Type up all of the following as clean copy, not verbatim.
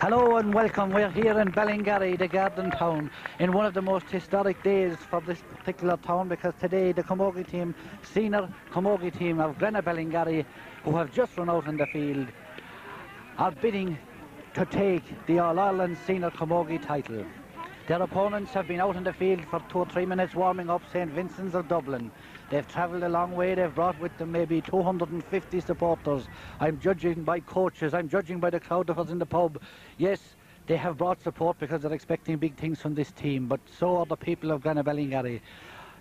Hello and welcome. We're here in Ballingarry, the garden town, in one of the most historic days for this particular town, because today the Camogie team, Senior Camogie team of Granagh Ballingarry, who have just run out in the field, are bidding to take the All-Ireland Senior Camogie title. Their opponents have been out in the field for 2 or 3 minutes warming up, St Vincents of Dublin. They've travelled a long way. They've brought with them maybe 250 supporters. I'm judging by coaches. I'm judging by the crowd that was in the pub. Yes, they have brought support because they're expecting big things from this team, but so are the people of Granagh Ballingarry.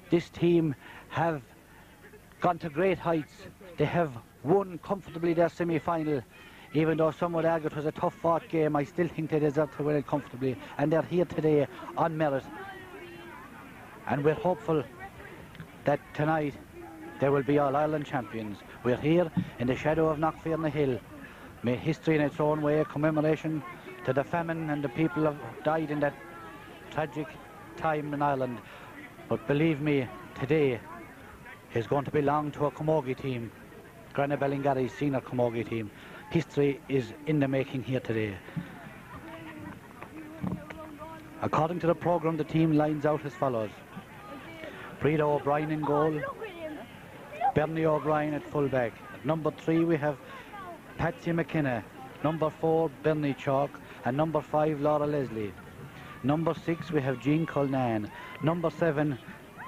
This team have gone to great heights. They have won comfortably their semi-final. Even though some would argue it was a tough-fought game, I still think they deserve to win it comfortably. And they're here today on merit. And we're hopeful that tonight they will be All-Ireland champions. We're here in the shadow of Knockfearna Hill. Made history in its own way, a commemoration to the famine and the people who died in that tragic time in Ireland. But believe me, today is going to belong to a Camogie team, Granagh Ballingarry Senior Camogie team. History is in the making here today. According to the programme, the team lines out as follows: Breda O'Brien in goal, Bernie O'Brien at full-back. At number 3 we have Patsy Mckenna, number 4 Bernie Chalk, and number 5 Laura Leslie. Number 6 we have Jean Culnan, number 7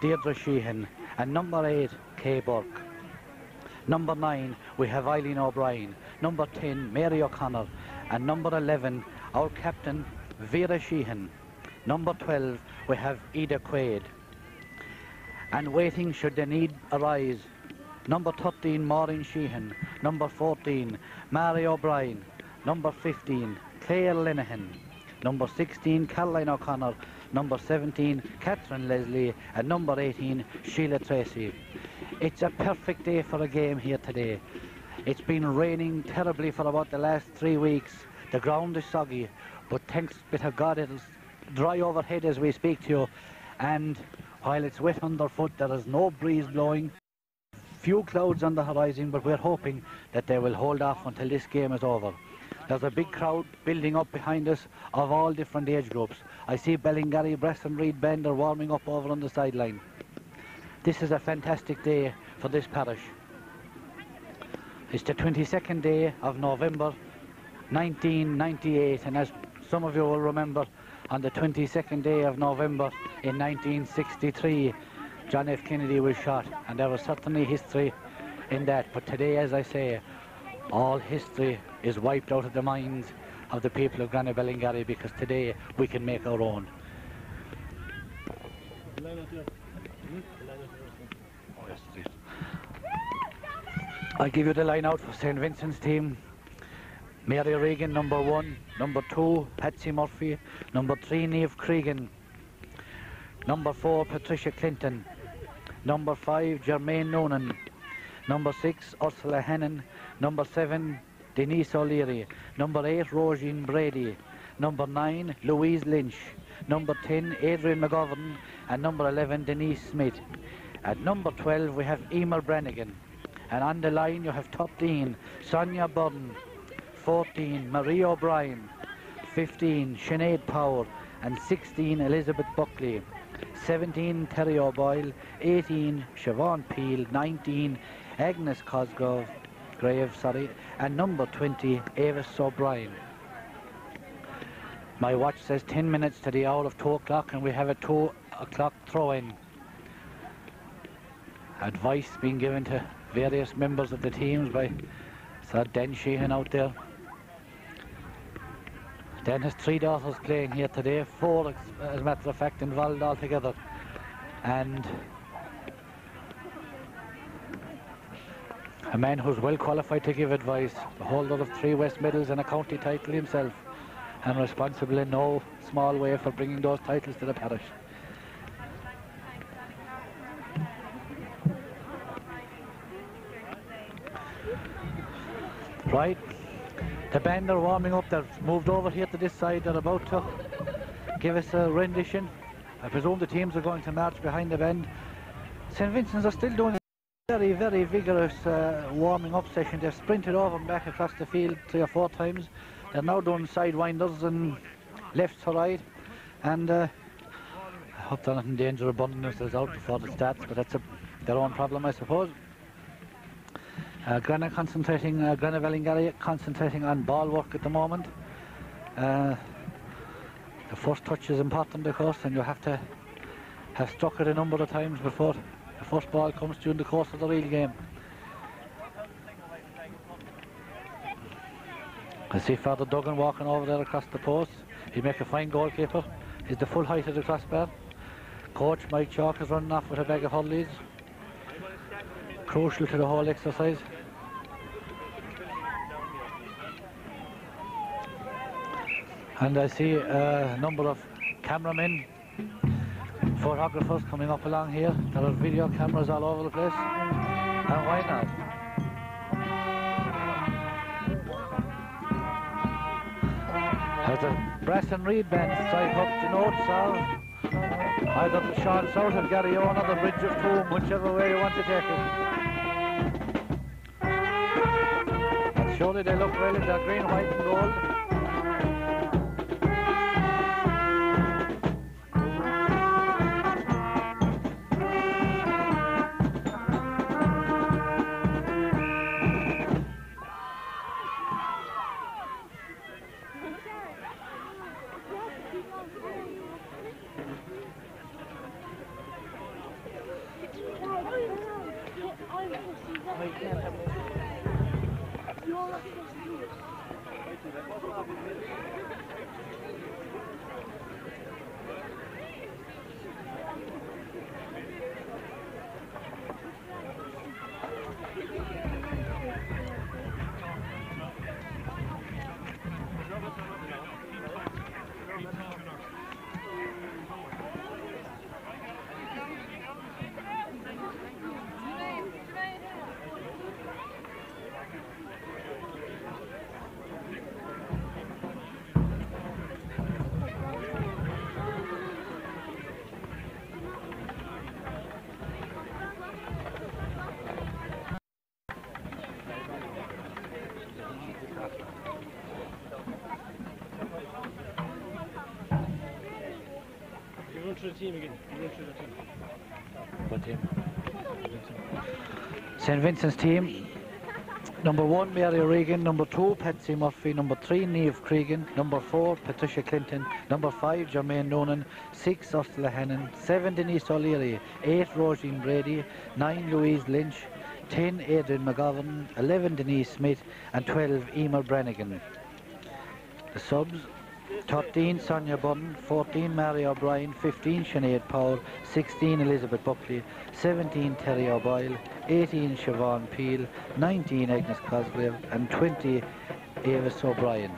Deirdre Sheehan, and number 8 Kay Burke. Number 9 we have Eileen O'Brien, number 10 Mary O'Connor, and number 11 our captain Vera Sheehan. Number 12 we have Ida Quaid. And waiting should the need arise, number 13 Maureen Sheehan, number 14 Mary O'Brien, number 15 Claire Linehan, number 16 Caroline O'Connor, number 17 Catherine Leslie, and number 18 Sheila Tracy. It's a perfect day for a game here today. It's been raining terribly for about the last 3 weeks. The ground is soggy, but thanks be to God it'll dry overhead as we speak to you. And while it's wet underfoot, there is no breeze blowing. Few clouds on the horizon, but we're hoping that they will hold off until this game is over. There's a big crowd building up behind us of all different age groups. I see Ballingarry Brass and Reed Band are warming up over on the sideline. This is a fantastic day for this parish. It's the 22nd day of November 1998, and as some of you will remember, on the 22nd day of November in 1963, John F. Kennedy was shot, and there was certainly history in that. But today, as I say, all history is wiped out of the minds of the people of Granagh Ballingarry, because today we can make our own. I'll give you the line out for St Vincent's team. Mary Reagan, number 1, number 2 Patsy Murphy, number 3 Niamh Cregan, number 4 Patricia Clinton, number 5 Jermaine Onan, number 6 Ursula Hannon, number 7 Denise O'Leary, number 8 Roisin Brady, number 9 Louise Lynch, number 10 Adrian McGovern, and number 11 Denise Smith. At number 12 we have Emer Brannigan, and on the line you have 13 Sonia Byrne, 14 Marie O'Brien, 15 Sinead Power, and 16 Elizabeth Buckley, 17 Terry O'Boyle, 18 Siobhan Peel, 19 Agnes Cosgrove, and number 20 Avis O'Brien. My watch says 10 minutes to the hour of 2 o'clock, and we have a 2 o'clock throw-in. Advice being given to various members of the teams by Sir Den Sheehan out there. Den has 3 daughters playing here today, 4 as a matter of fact involved altogether. And a man who's well qualified to give advice, the holder of 3 West medals and a county title himself, and responsible in no small way for bringing those titles to the parish. Right, the band are warming up. They've moved over here to this side. They're about to give us a rendition. I presume the teams are going to march behind the band. St Vincent's are still doing a very, very vigorous warming up session. They've sprinted over and back across the field 3 or 4 times. They're now doing sidewinders and left to right, and I hope they're not in danger of burning themselves out before the starts, but that's their own problem, I suppose. Granagh concentrating, Granagh Ballingarry concentrating on ball work at the moment. The first touch is important, of course, and you have to have struck it a number of times before the first ball comes during the course of the real game. I see Father Duggan walking over there across the post. He'd make a fine goalkeeper. He's the full height of the crossbar. Coach Mike Chalk is running off with a bag of hurleys. Crucial to the whole exercise. And I see a number of cameramen, photographers coming up along here. There are video cameras all over the place. And why not? As the brass and reed band strike up the notes of either the Sean South of Gary Onan or the Bridge of Toom, whichever way you want to take it. And surely they look well in their green, white and gold. The team again. What team? St Vincent's team. Number 1, Mary Reagan. Number 2, Patsy Murphy. Number 3, Niamh Cregan. Number 4, Patricia Clinton. Number 5, Jermaine Onan. 6, Ursula Hannon. 7, Denise O'Leary. 8, Roisin Brady. 9, Louise Lynch. 10, Adrian McGovern. 11, Denise Smith. And 12, Emer Brannigan. The subs: 13, Sonia Bunn. 14, Mary O'Brien. 15, Sinead Powell. 16, Elizabeth Buckley. 17, Terry O'Boyle. 18, Siobhan Peel. 19, Agnes Cosgrave. And 20, Avis O'Brien.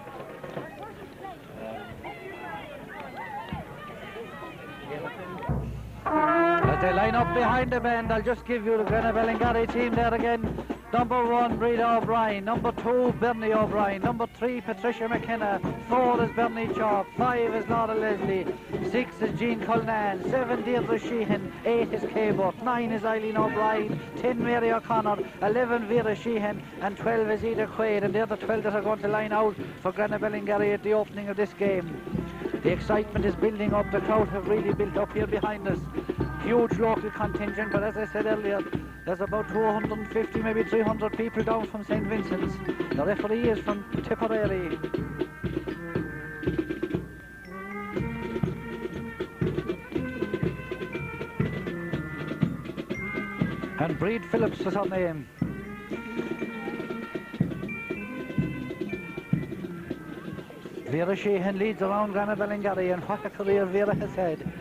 As they line up behind the band, I'll just give you the Granagh Ballingarry team there again. Number 1, Rita O'Brien. Number 2, Bernie O'Brien. Number 3, Patricia McKenna. 4 is Bernie Chalk. 5 is Laura Leslie. 6 is Jean Cullinan. 7, Deirdre Sheehan. 8 is Kay Butt. 9 is Eileen O'Brien. 10, Mary O'Connor. 11, Vera Sheehan. And 12 is Ida Quaid. And they're the 12 that are going to line out for Granagh Ballingarry at the opening of this game. The excitement is building up. The crowd have really built up here behind us. Huge local contingent, but as I said earlier, there's about 250, maybe 300 people down from St Vincent's. The referee is from Tipperary. And Breed Phillips is her name. Vera Sheehan leads around Granagh Ballingarry, and what a career Vera has had.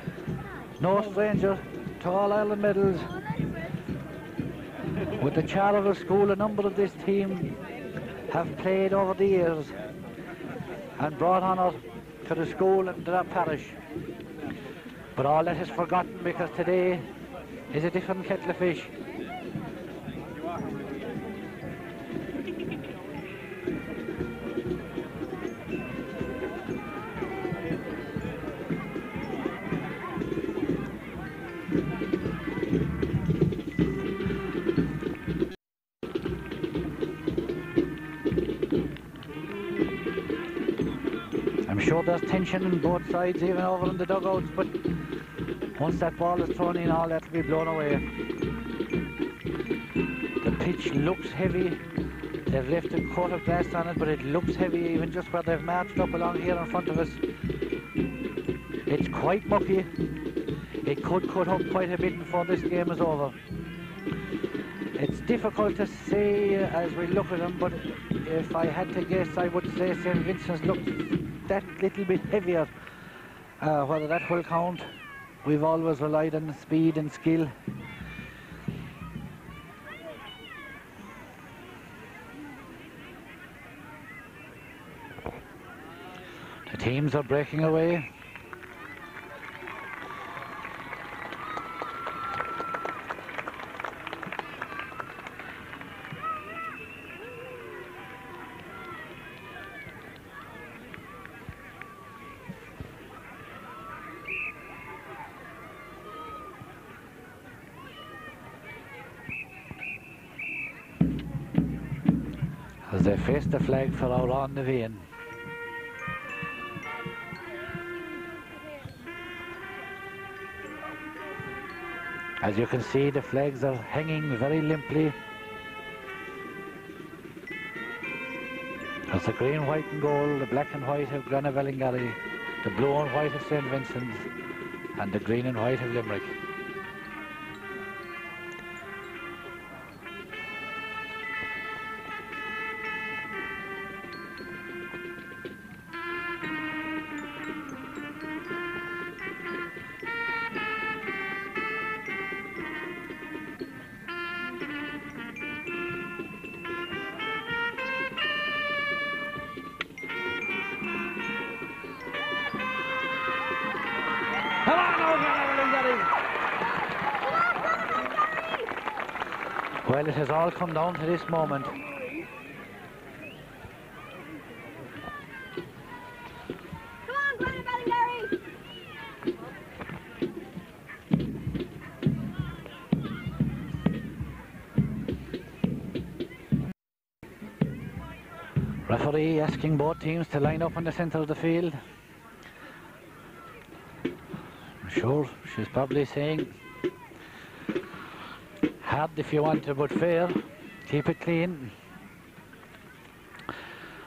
No stranger to All Ireland medals. With the charitable school, a number of this team have played over the years and brought honour to the school and to their parish. But all that is forgotten because today is a different kettle of fish. there's tension on both sides, even over in the dugouts, but once that ball is thrown in, all that will be blown away. The pitch looks heavy. They've left a coat of grass on it, but it looks heavy even just where they've marched up along here in front of us. It's quite mucky. It could cut up quite a bit before this game is over. It's difficult to say as we look at them, but if I had to guess, I would say St Vincent's looks that little bit heavier. Whether that will count, we've always relied on speed and skill. The teams are breaking away. As they face the flag for Onan the Vein. As you can see, the flags are hanging very limply. There's the green, white and gold, the black and white of Granagh Ballingarry, the blue and white of St Vincent's, and the green and white of Limerick. Well, it has all come down to this moment. Come on, Granagh Ballingarry! Referee asking both teams to line up in the centre of the field. I'm sure she's probably saying, hard if you want to, but fair. Keep it clean.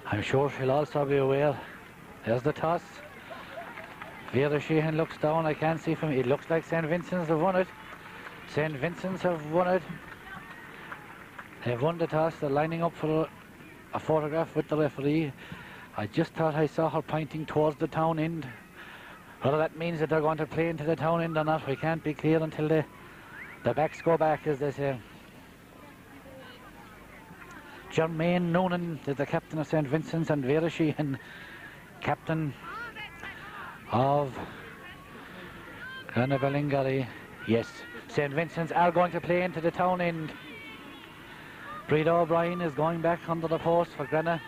I'm sure she'll also be aware. There's the toss. Vera Sheehan looks down. I can't see from it. It looks like St Vincent's have won it. St Vincent's have won it. They've won the toss. They're lining up for a photograph with the referee. I just thought I saw her pointing towards the town end. Whether that means that they're going to play into the town end or not, we can't be clear until the backs go back, as they say. Jermaine Onan is the captain of St Vincent's, and Vera Sheehan, captain of Granagh Ballingarry. Yes, St Vincent's are going to play into the town end. Breda O'Brien is going back under the post for Granagh.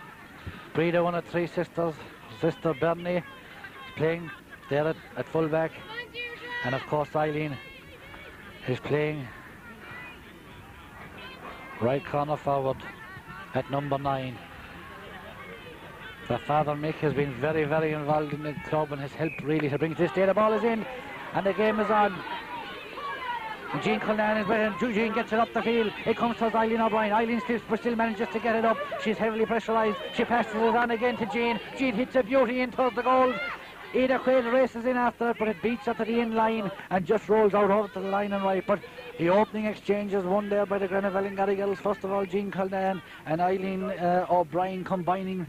Breda, one of three sisters. Sister Dabney is playing there at full back. And of course Eileen is playing right corner forward at number 9. Their father Mick has been very, very involved in the club and has helped really to bring it to this day. The ball is in and the game is on. Jean Cullinan is behind. Jean gets it up the field. It comes to Eileen O'Brien. Eileen still manages to get it up. She's heavily pressurised. She passes it on again to Jean. Jean hits a beauty in towards the goal. Ada Quaid races in after it, but it beats her to the in line and just rolls out over to the line and right. But the opening exchange is won there by the Granagh Ballingarry girls. First of all, Jean Cullinan and Eileen O'Brien combining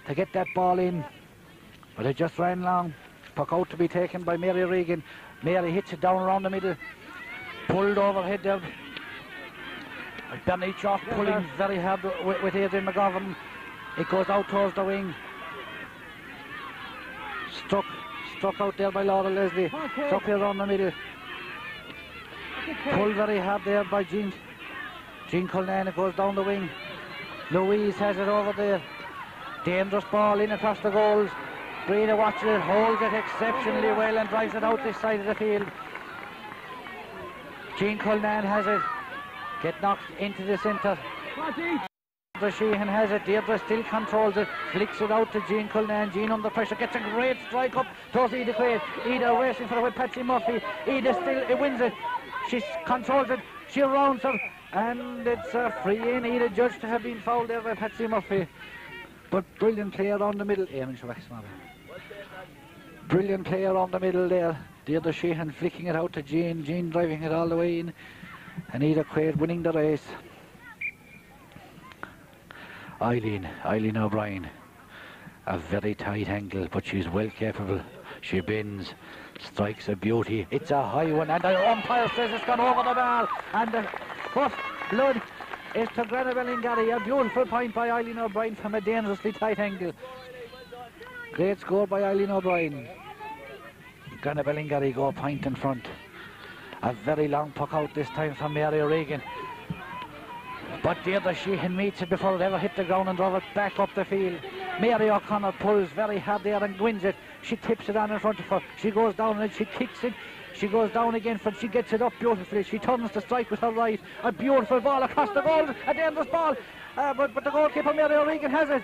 to get that ball in. But it just ran long. Puck out to be taken by Mary Reagan. Mary hits it down around the middle. Pulled overhead there. Bernie Chalk pulling very hard with Adrian McGovern. It goes out towards the wing. Struck out there by Laura Leslie. Struck here around the middle. Pulled very hard there by Jean Cullinan. It goes down the wing. Louise has it over there. Dangerous ball in across the goals. Breda watches it, holds it exceptionally well and drives it out this side of the field. Jean Cullinan has it. Get knocked into the centre. Deirdre Sheehan has it. Deirdre still controls it. Flicks it out to Jean Cullinan. Jean under pressure gets a great strike up towards Ida Quaid. Ida racing for it with Patsy Murphy. Ida still wins it. She controls it. She rounds her. And it's a free in. Ida judged to have been fouled there by Patsy Murphy. But brilliant play around the middle. Brilliant play around the middle there. Deirdre Sheehan flicking it out to Jean. Jean driving it all the way in. And Ida Quaid winning the race. Eileen O'Brien, a very tight angle, but she's well capable. She bends, strikes a beauty. It's a high one, and the umpire says it's gone over the bar. And the first blood is to Granagh Ballingarry. A beautiful point by Eileen O'Brien from a dangerously tight angle. Great score by Eileen O'Brien. Granagh Ballingarry go a point in front. A very long puck out this time from Mary Reagan. But Deirdre Sheehan meets it before it ever hit the ground and drove it back up the field. Mary O'Connor pulls very hard there and wins it. She tips it on in front of her. She goes down and she kicks it. She goes down again, but she gets it up beautifully. She turns to strike with her right. A beautiful ball across the goal. A dangerous ball. But the goalkeeper, Mary O'Regan, has it.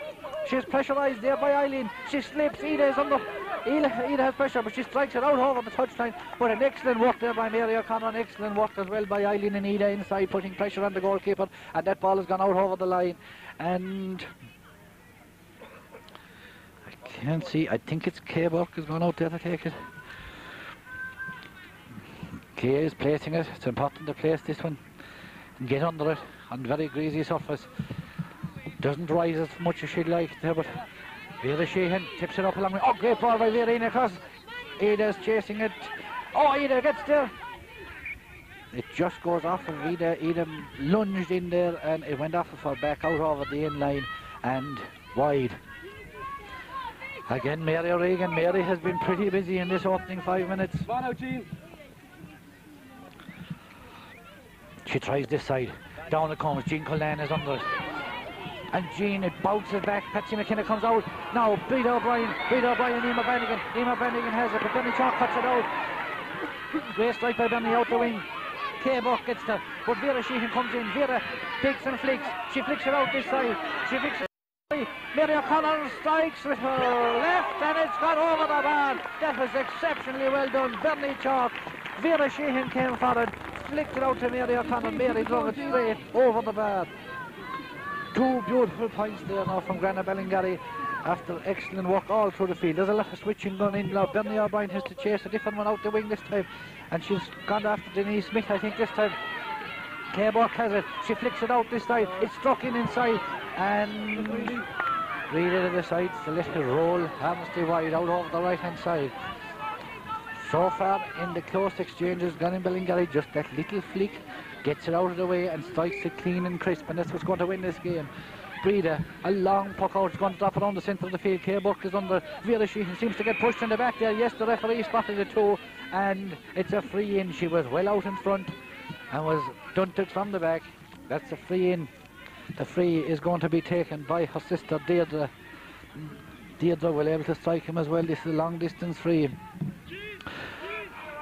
She's pressurised there by Eileen. She slips. Ida is under. Ida has pressure, but she strikes it out over the touchline. But an excellent work there by Mary O'Connor. An excellent work as well by Eileen and Ida inside, putting pressure on the goalkeeper. And that ball has gone out over the line. And I can't see. I think it's Kay Burke has gone out there to take it. Kay is placing it. It's important to place this one and get under it on very greasy surface. Doesn't rise as much as she'd like there, but Vera Sheehan tips it up along the... Oh, great ball by Vera across. Ida's chasing it. Oh, Ida gets there. It just goes off of Ida. Ida lunged in there and it went off of her back out over the end line and wide. Again, Mary O'Regan. Mary has been pretty busy in this opening 5 minutes. Come on out, Jean. She tries this side. Down it comes. Jean Cullinan is under it. And Jean, it bounces back. Patsy Mckenna comes out. Now, Breda O'Brien, Emma Brannigan. Emma Brannigan has it, but Bernie Chalk cuts it out. Great strike by Bernie out the wing. Kay Burke gets there, but Vera Sheehan comes in. Vera picks and flicks. She flicks it out this side. She flicks it out. Mary O'Connor strikes with her left, and it's gone over the bar. That was exceptionally well done. Bernie Chalk. Vera Sheehan came forward, flicked it out to Mary O'Connor. Mary drove it straight over the bar. Two beautiful points there now from Granagh Ballingarry after excellent work all through the field. There's a lot of switching going in now. Bernie O'Brien has to chase a different one out the wing this time, and she's gone after Denise Smith, I think, this time. Kay Burke has it. She flicks it out this side. It's struck in inside, and read it to the sides to let it roll harmlessly wide out over the right hand side. So far in the close exchanges, Granagh Ballingarry just that little flick gets it out of the way and strikes it clean and crisp, and that's what's going to win this game. Breda, a long puck out, is going to drop it on the centre of the field. Kay Burke is under. Vera Sheehan seems to get pushed in the back there. Yes, the referee spotted it too, and it's a free in. She was well out in front and was dunted from the back. That's a free in. The free is going to be taken by her sister Deirdre. Deirdre will be able to strike him as well. This is a long distance free.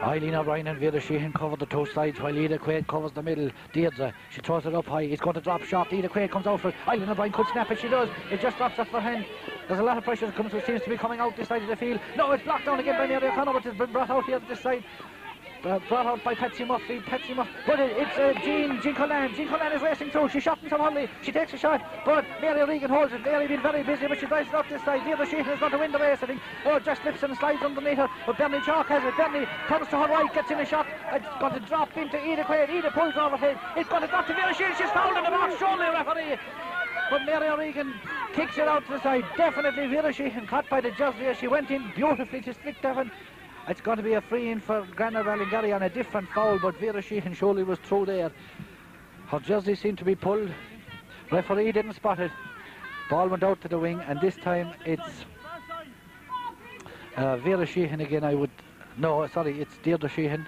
Eileen O'Brien and Vera Sheehan cover the two sides while Ida Quaid covers the middle. Deirdre, she throws it up high. It's going to drop short. Ida Quaid comes out for it. Eileen O'Brien could snap it. She does. It just drops off her hand. There's a lot of pressure that comes, seems to be coming out this side of the field. No, it's blocked down again by Mary O'Connor, but it's been brought out here to this side. Brought out by Patsy Murphy. But it's Jean Cullinan. Jean Cullinan is racing through. She's shot from Hunley. She takes a shot, but Mary Reagan holds it. Mary been very busy, but she drives it up this side. Deirdre Sheehan is going to win the race, I think. Oh, just slips and slides underneath her. But Bernie Chalk has it. Bernie comes to her right, gets in a shot. It's going to drop into Ida Quaid. Ida pulls overhead. It's going to drop to Vera Sheehan. She's fouled in the box. Surely, referee. But Mary O'Regan kicks it out to the side. Definitely Vera Sheehan caught by the jersey. She went in beautifully to stick that one. It's going to be a free in for Granagh Ballingarry on a different foul, but Vera Sheehan surely was through there. Her jersey seemed to be pulled. Referee didn't spot it. Ball went out to the wing, and this time it's Vera Sheehan again. It's Deirdre Sheehan.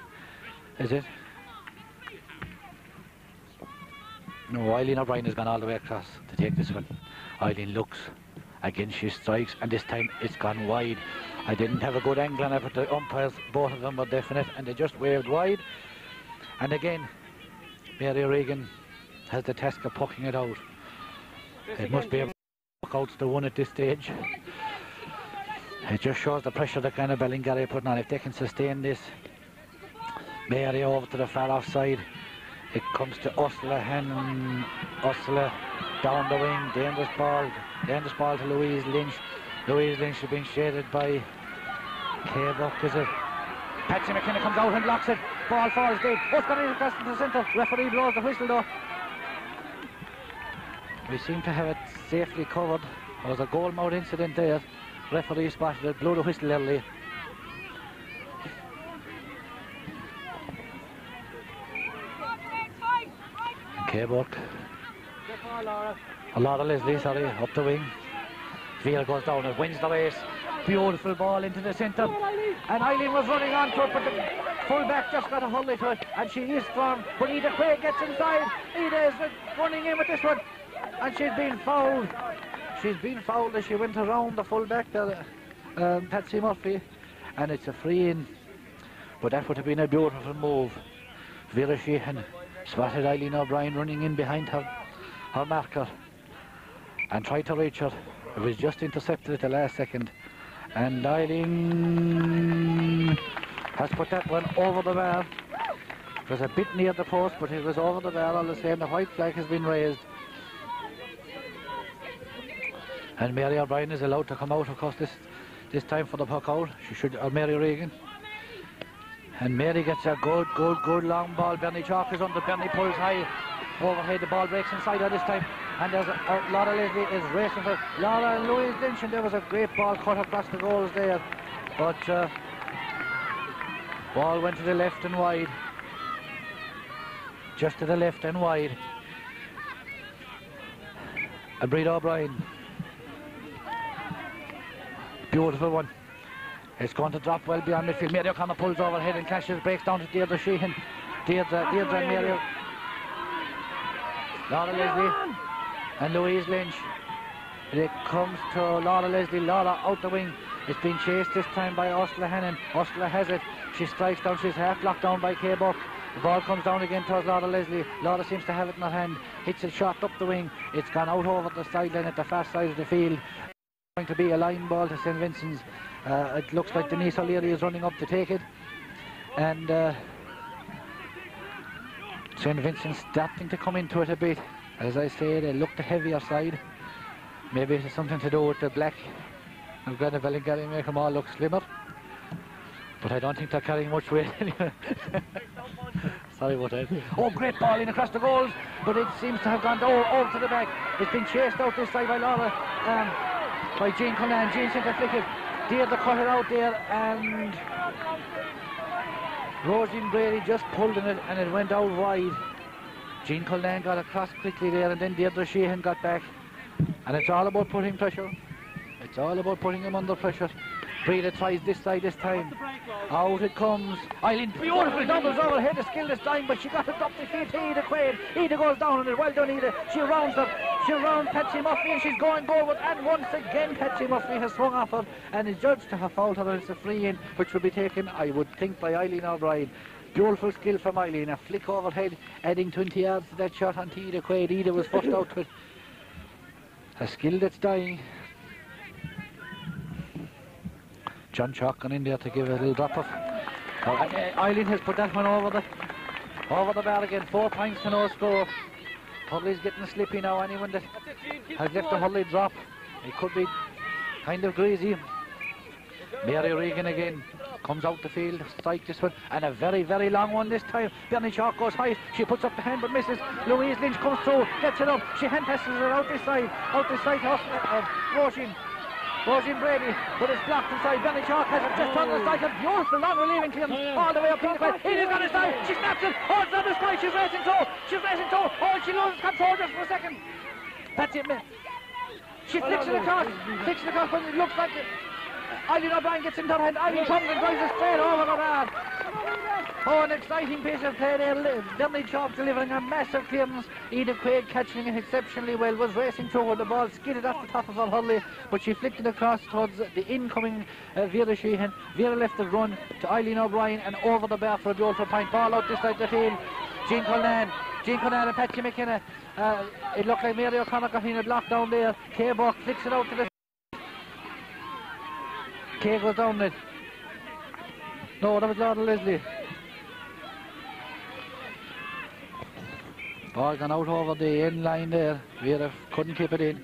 Is it? No, Eileen O'Brien has gone all the way across to take this one. Eileen looks. Again she strikes, and this time it's gone wide. I didn't have a good angle on it, but the umpires, both of them were definite, and they just waved wide. And again, Mary Reagan has the task of pucking it out. It must be a knockouts to one at this stage. It just shows the pressure that Granagh Ballingarry are putting on. If they can sustain this, Mary over to the far offside. It comes to Ursula down the wing, dangerous ball to Louise Lynch. Louise Lynch is being shaded by K-Buck, is it? Patsy Mckenna comes out and blocks it. Ball falls dead. It's got it across into the centre. Referee blows the whistle though. We seem to have it safely covered. There was a goal mouth incident there. Referee spotted it, blew the whistle early. K-Buck. Laura Leslie, sorry, up the wing. Vera goes down and wins the race. Beautiful ball into the centre. And Eileen was running onto it, but the full-back just got a hold of it. And she is strong, but Ida Craig gets inside. Ida is running in with this one. And she's been fouled. She's been fouled as she went around the full-back, Patsy Murphy. And it's a free-in. But that would have been a beautiful move. Vera Sheehan spotted Eileen O'Brien running in behind her marker and tried to reach her. It was just intercepted at the last second. And Eileen has put that one over the bar. It was a bit near the post, but it was over the bar all the same. The white flag has been raised. And Mary O'Brien is allowed to come out, of course, this time for the puck out. She should, or Mary Reagan. And Mary gets a good long ball. Bernie Chalk is under. Bernie pulls high overhead. The ball breaks inside her this time. And there's Laura Leslie is racing for Laura and Louise Lynch, and there was a great ball cut across the goals there. But ball went to the left and wide. Just to the left and wide. And Breed O'Brien. Beautiful one. It's going to drop well beyond midfield. Mary O'Connor pulls overhead and clashes, breaks down to Deirdre Sheehan. Deirdre and Mary. Laura Leslie and Louise Lynch. It comes to Laura Leslie. Laura out the wing. It's been chased this time by Ursula Hannon. Ursula has it. She strikes down. She's half blocked down by K-Buck. The ball comes down again towards Laura Leslie. Laura seems to have it in her hand. Hits it shot up the wing. It's gone out over the sideline at the far side of the field. Going to be a line ball to St Vincent's. It looks like Denise O'Leary is running up to take it. And St Vincent's starting to come into it a bit. As I say, they look the heavier side. Maybe it's something to do with the black of Granagh Ballingarry, make them all look slimmer. But I don't think they're carrying much weight anyway. Sorry about that. Oh, great ball in across the goals, but it seems to have gone over to the back. It's been chased out this side by Laura, by Jean Cullen. Jean sent a flick it. Deirdre cut it out there, and Rosie Brady just pulled in it, and it went out wide. Jean Cullen got across quickly there, and then Deirdre Sheehan got back. And it's all about putting pressure. It's all about putting him under pressure. Breda tries this side this time. Out it comes. Eileen, beautiful doubles overhead. The skill this time, but she got it up the field to Ida Quaid. Ida goes down on it. Well done, Ida. She rounds her. She rounds Patsy Murphy, and she's going forward. And once again, Patsy Murphy has swung off her and is judged to have fouled her. And it's a free in, which will be taken, I would think, by Eileen O'Brien. Beautiful skill from Eileen. A flick overhead, adding 20 yards to that shot onto Ida Quaid. Ida was first out to it. A skill that's dying. John Chalk gone in there to give a little drop off. Eileen has put that one over the bar again. 4 points to no score. Hurley's getting slippy now. Anyone that has left the Hurley drop, it could be kind of greasy. Mary Reagan again comes out the field, strike this one, and a very, very long one this time. Bernie Chalk goes high. She puts up the hand but misses. Louise Lynch comes through, gets it up. She hand passes it out this side of Rosie Brady, but it's blocked inside. Bernie Chalk has it just on the side. A beautiful long relieving clearance all the way up. It is on his side. She snaps it. Oh, it's on the side. She's racing through. Oh, she loses control just for a second. That's it, man. She flicks it across, but it looks like Eileen O'Brien gets into her hand. Eileen comes and drives it straight over the bar. Oh, an exciting piece of play there. Bernie Chalk delivering a massive clearance. Ida Quaid catching it exceptionally well. Was racing through the ball, skidded off the top of her Hurley, but she flicked it across towards the incoming Vera Sheehan. Vera left the run to Eileen O'Brien and over the bar for a beautiful point. Ball out this side of the field. Jean Cullen Jean Conan and Patsy Mckenna. It looked like Mary O'Connor got in a block down there. Kay Buck flicks it out to the... Kay goes down it. No, that was Laura Leslie. Ball gone out over the end line there. Vera couldn't keep it in.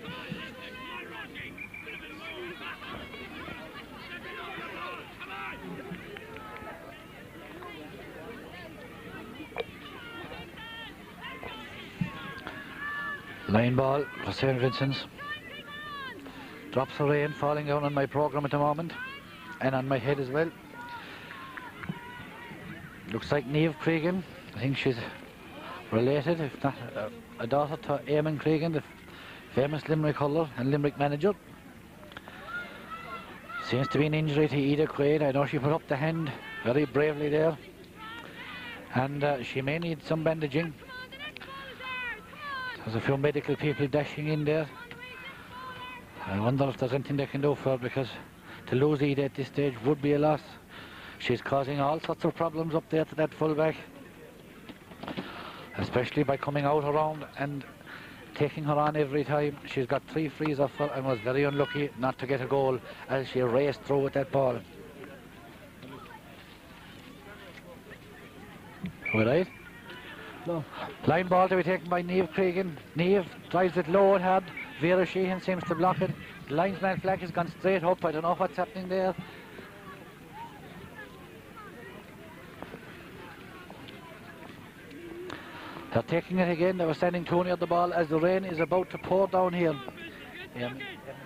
Line ball for St Vincent's. Drops of rain falling down on my programme at the moment and on my head as well. Looks like Niamh Cregan. I think she's related, if not a daughter to Eamon Cregan, the famous Limerick hurler and Limerick manager. Seems to be an injury to Ida Quaid. I know she put up the hand very bravely there, and she may need some bandaging. There's a few medical people dashing in there. I wonder if there's anything they can do for her, because to lose Ida at this stage would be a loss. She's causing all sorts of problems up there to that fullback, especially by coming out around and taking her on every time. She's got 3 frees off her and was very unlucky not to get a goal as she raced through with that ball. All right? No. Line ball to be taken by Niamh Cregan. Niamh drives it low and hard. Vera Sheehan seems to block it. The linesman flag has gone straight up. I don't know what's happening there. They're taking it again. They were standing too near the ball as the rain is about to pour down here. Yeah,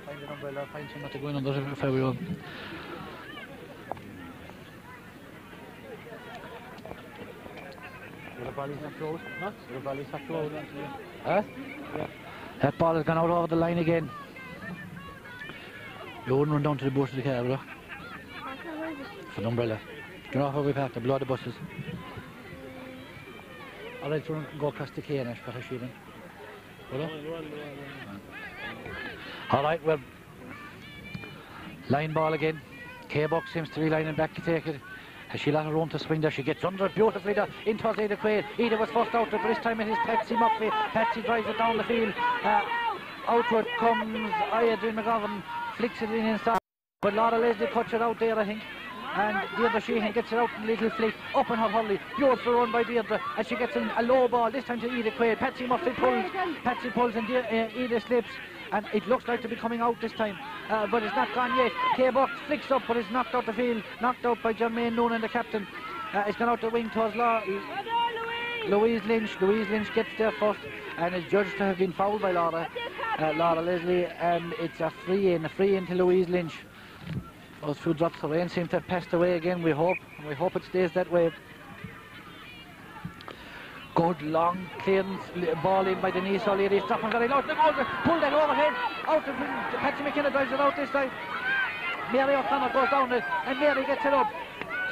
find an umbrella, find something to go in under if I will. The ball is not closed. Huh? The ball is not closed. Huh? Yeah. That ball has gone out over the line again. You wouldn't run down to the bush of the car, bro. For an umbrella. Do you know how we parked below the buses? Alright, so we can go across the quay and for a shooting. Alright, well, line ball again. K-Buck seems to be lining back to take it. Has she let her room to swing there? She gets under it beautifully there in towards Ida Quaid. Ida was first out, but this time it is Patsy Murphy. Patsy drives it down the field. Outward comes Eileen McGovern, flicks it in inside. But Laura Leslie cuts it out there, I think. And Deirdre Sheehan gets it out in a little flick up in her hurley. Beautiful run by Deirdre, and she gets in a low ball this time to Ida Quaid. Patsy Murphy pulls and Ida slips, and it looks like to be coming out this time, but it's not gone yet. K-Buck flicks up, but it's knocked out the field, knocked out by Jermaine Onan, the captain. It's gone out the wing towards Louise Lynch. Louise Lynch gets there first and is judged to have been fouled by Laura Leslie, and it's a free in to Louise Lynch. Those few drops of rain seem to have passed away again, we hope, and we hope it stays that way. Good long clearance, ball in by Denise O'Leary. It's dropping very low. Pull that overhead. Out of Patsy Mckenna drives it out this time. Mary O'Connor goes down it, and Mary gets it up.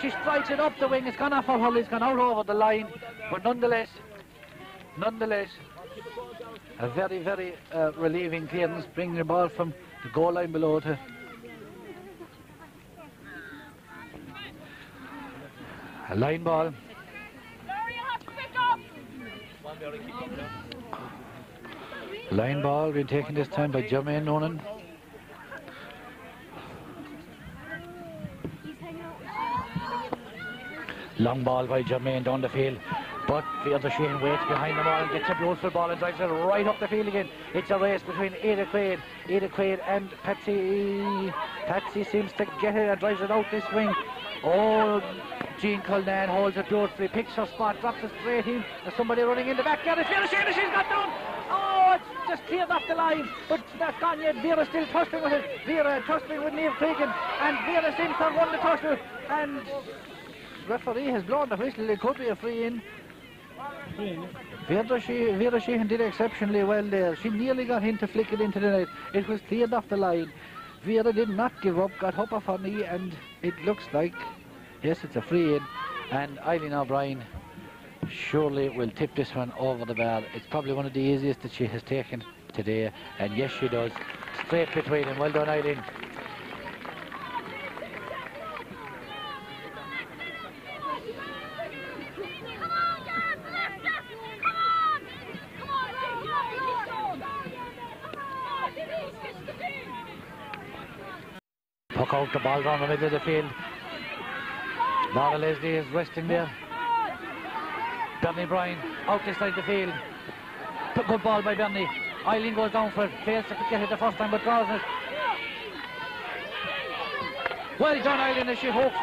She strikes it up the wing. It's gone off her hull. It's gone out over the line. But nonetheless, a very, very relieving clearance, bringing the ball from the goal line below to a line ball. Line ball being taken this time by Jermaine Onan. Long ball by Jermaine down the field, but Deirdre Sheehan waits behind the ball and gets a beautiful ball and drives it right up the field again. It's a race between Ida Quaid and Patsy. Patsy seems to get it and drives it out this wing. Oh, Jean Conan holds it beautifully, picks her spot, drops it straight in. There's somebody running in the back. Vera Sheehan, she's got down. Oh, it's just cleared off the line, but that's gone yet. Vera still tussling with it. Vera tussling with Niamh Cregan, and Vera seems to have won the tussle. And referee has blown the whistle. It could be a free in. Vera Sheehan did exceptionally well there. She nearly got him to flick it into the net. It was cleared off the line. Vera did not give up, got up off her knee, and it looks like, yes, it's a free in. And Eileen O'Brien surely will tip this one over the bar. It's probably one of the easiest that she has taken today, and yes, she does. Straight between them. Well done, Eileen. Look out, the ball down the middle of the field. Laura Leslie is resting there. Bernie Bryan out inside the field. Good ball by Bernie. Eileen goes down for it, fails to get it the first time but draws it. Well done Eileen as she hooks.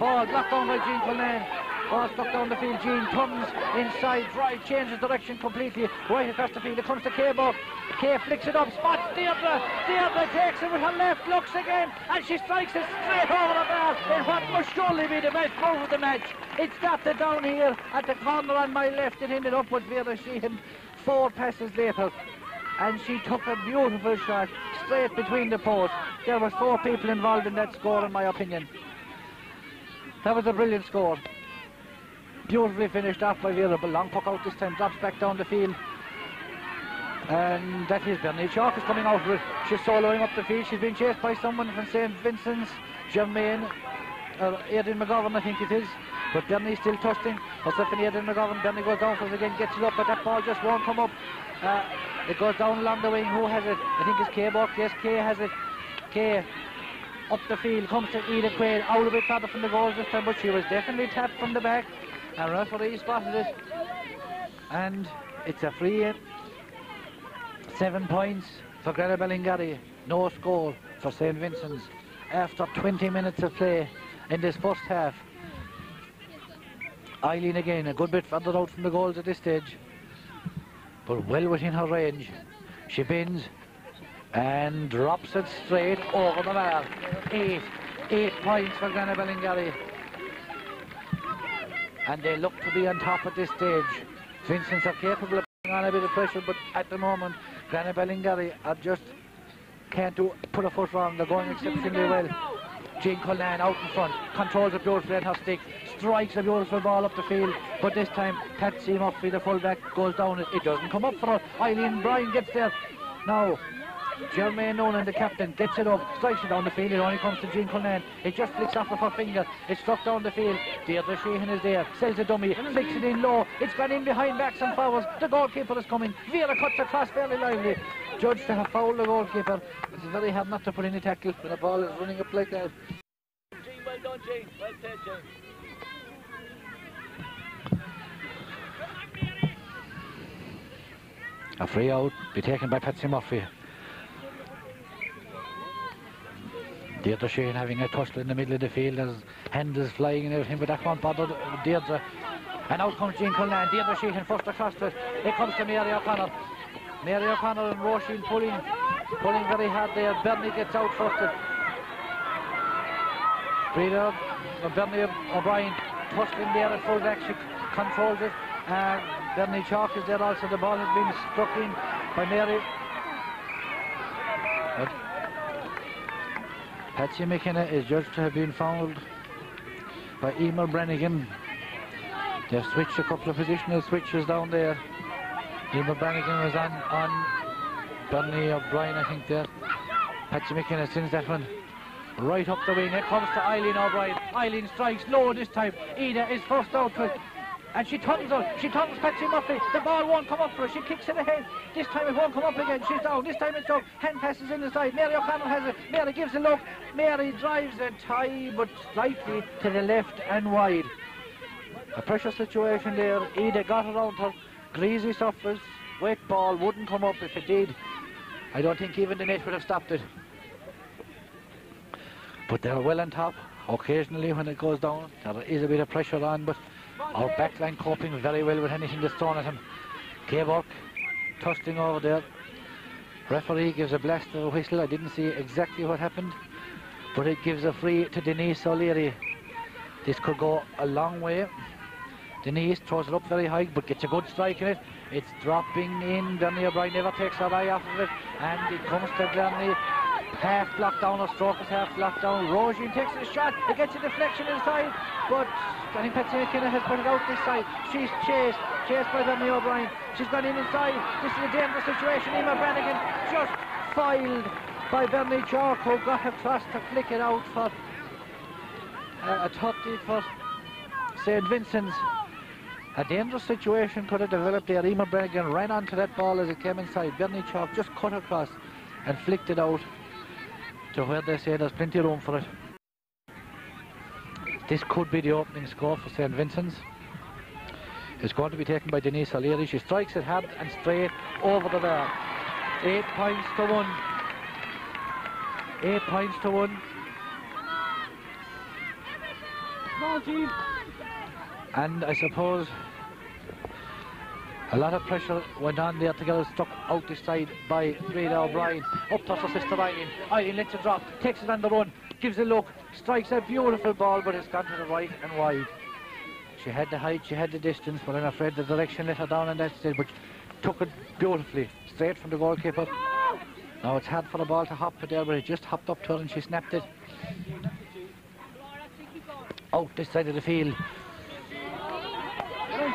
Ball blocked down by Jean Cullen. Ball stuck down the field. Jean turns inside, drive, changes direction completely. Right across the field, it comes to Kay Buck. Kay flicks it up, spots Deirdre. Deirdre takes it with her left, looks again, and she strikes it straight over the bar in what must surely be the best move of the match. It started down here at the corner on my left. It ended up with Vera Sheehan 4 passes later. And she took a beautiful shot straight between the posts. There was 4 people involved in that score in my opinion. That was a brilliant score. Beautifully finished off by Vera, but long puck out this time, drops back down the field. And that is Bernie Chalk is coming out with it. She's soloing up the field. She's been chased by someone from St Vincents, Jermaine, or Aidan McGovern I think it is. But Bernie's still trusting herself in Aidan McGovern. Bernie goes down for it again, gets it up, but that ball just won't come up. It goes down along the wing. Who has it? I think it's Kay Buck. Yes, Kay has it. Kay up the field, comes to Edith Quayle, out a bit further from the goals this time, but she was definitely tapped from the back. And referee spotted it. And it's a free hit. 7 points for Granagh Ballingarry. No score for St Vincent's after 20 minutes of play in this first half. Eileen again, a good bit further out from the goals at this stage, but well within her range. She bends and drops it straight over the bar. 8 points for Granagh Ballingarry. And they look to be on top at this stage. Vincent's are capable of putting on a bit of pressure, but at the moment, Granagh Ballingarry are just can't put a foot wrong. They're going exceptionally well. Jean Cullen out in front, controls it beautifully at her stick, strikes a beautiful ball up the field, but this time Patsy Murphy, the fullback, goes down. It doesn't come up for her. Eileen Bryan gets there. Now Jermaine Onan, the captain, gets it up, strikes it down the field. It only comes to Jean Cullen. It just flicks off of her finger. It's struck down the field. Deirdre Sheehan is there, sells a dummy, flicks it in low. It's gone in behind backs and forwards. The goalkeeper is coming. Vera cuts across fairly lively. Judged to have fouled the goalkeeper. It's very hard not to put any tackle when a ball is running up like that. Well done, Jane. Well played, Jane. A free out, be taken by Patsy Murphy. Deirdre Sheehan having a tussle in the middle of the field as handles flying and everything, but that won't bother Deirdre. And out comes Jean Cullen. Deirdre Sheehan first across it. It comes to Mary O'Connor. Mary O'Connor and Roisin pulling very hard there. Bernie gets out first. Breeder, Bernie O'Brien tussling there at full back. She controls it. And Bernie Chalk is there also. The ball has been struck in by Mary. But Patsy Mckenna is judged to have been fouled by Emer Brannigan. They've switched a couple of positional switches down there. Emer Brannigan was on Bernie O'Brien, I think there. Patsy Mckenna sends that one right up the wing. It comes to Eileen O'Brien. Eileen strikes low this time. Ida is first out to it. And she turns her. She turns Patsy Murphy. The ball won't come up for her. She kicks it ahead. This time it won't come up again. She's down. This time it's out. Hand passes in the side. Mary O'Connor has it. Mary gives a look. Mary drives a tie, but slightly to the left and wide. A pressure situation there. Ida got around her. Greasy surface. Wet ball wouldn't come up. If it did, I don't think even the net would have stopped it. But they're well on top. Occasionally when it goes down, there is a bit of pressure on, but our backline coping very well with anything that's thrown at him. K-Buck tussling over there. Referee gives a blast of a whistle. I didn't see exactly what happened, but it gives a free to Denise O'Leary. This could go a long way. Denise throws it up very high, but gets a good strike in it. It's dropping in. Bernie O'Brien never takes her eye off of it, and it comes to Bernie. Half blocked down, her stroke is half blocked down. Roisin takes a shot. It gets a deflection inside, but I think Patsy Mckenna has put it out this side. She's chased by Bernie O'Brien. She's gone in inside. This is a dangerous situation. Emer Brannigan just foiled by Bernie Chalk, who got across to flick it out for a 30 for St Vincent's. A dangerous situation could have developed there. Emer Brannigan ran onto that ball as it came inside. Bernie Chalk just cut across and flicked it out. to where they say there's plenty of room for it. This could be the opening score for St Vincent's. It's going to be taken by Denise O'Leary. She strikes it hard and straight over the bar. 8 points to 1. 8 points to 1. And I suppose a lot of pressure went on there to get us stuck out this side by Rita O'Brien. Up to her sister Eileen. Eileen lets it drop, takes it on the run, gives a look, strikes a beautiful ball, but it's gone to the right and wide. She had the height, she had the distance, but I'm afraid the direction let her down on that stage, but took it beautifully, straight from the goalkeeper. Now it's hard for the ball to hop there, but it just hopped up to her and she snapped it out this side of the field.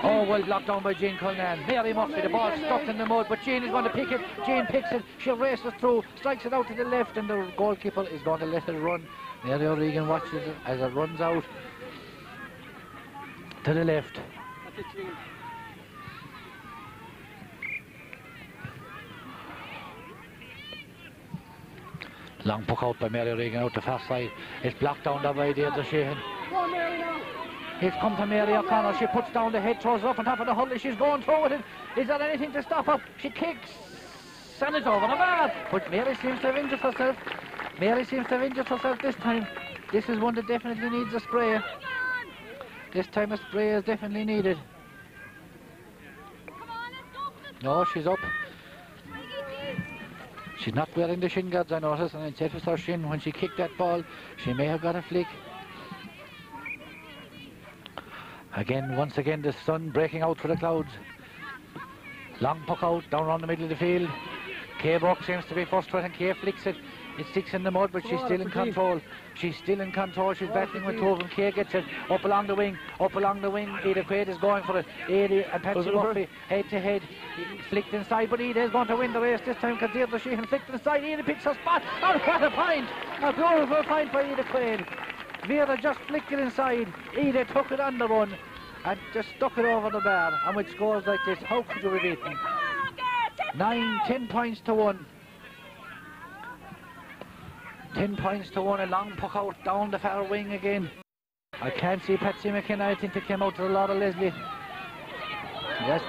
Oh, well blocked down by Jane Cullinan. Mary Murphy, the ball stuck in the mud, but Jane is going to pick it. Jane picks it, she races through, strikes it out to the left, and the goalkeeper is going to let it run. Mary Reagan watches it as it runs out to the left. Long puck out by Mary Reagan out the far side. It's blocked down there by Deirdre Sheehan. It's come to Mary O'Connor. She puts down the head, throws it up on top of the hull. She's going through with it. Is there anything to stop her? She kicks, and it's over the bar. But Mary seems to have injured herself. Mary seems to have injured herself this time. This is one that definitely needs a spray. This time a spray is definitely needed. No, she's up. She's not wearing the shin guards, I notice, and it was her shin when she kicked that ball. She may have got a flick. Again, once again, the sun breaking out through the clouds. Long puck out, down around the middle of the field. Kay Buck seems to be first to it, and Kay flicks it. It sticks in the mud, but she's still in control. She's still in control. She's battling with two of them. Kay gets it up along the wing. Up along the wing. Ada Quaid is going for it. Ada and Patsy Murphy head to head. Flicked inside, but Ada is going to win the race this time because Deirdre Sheehan flicked inside. Ada picks her spot. Oh, what a point! A beautiful point by Ada Quaid. Vera just flicked it inside. Ada took it on the run and just stuck it over the bar. And with scores like this, how could you be beaten? 10 points to 1. 10 points to 1, a long puck out down the far wing again. I can't see Patsy Mckenna. I think they came out to the Laura Leslie. Yes,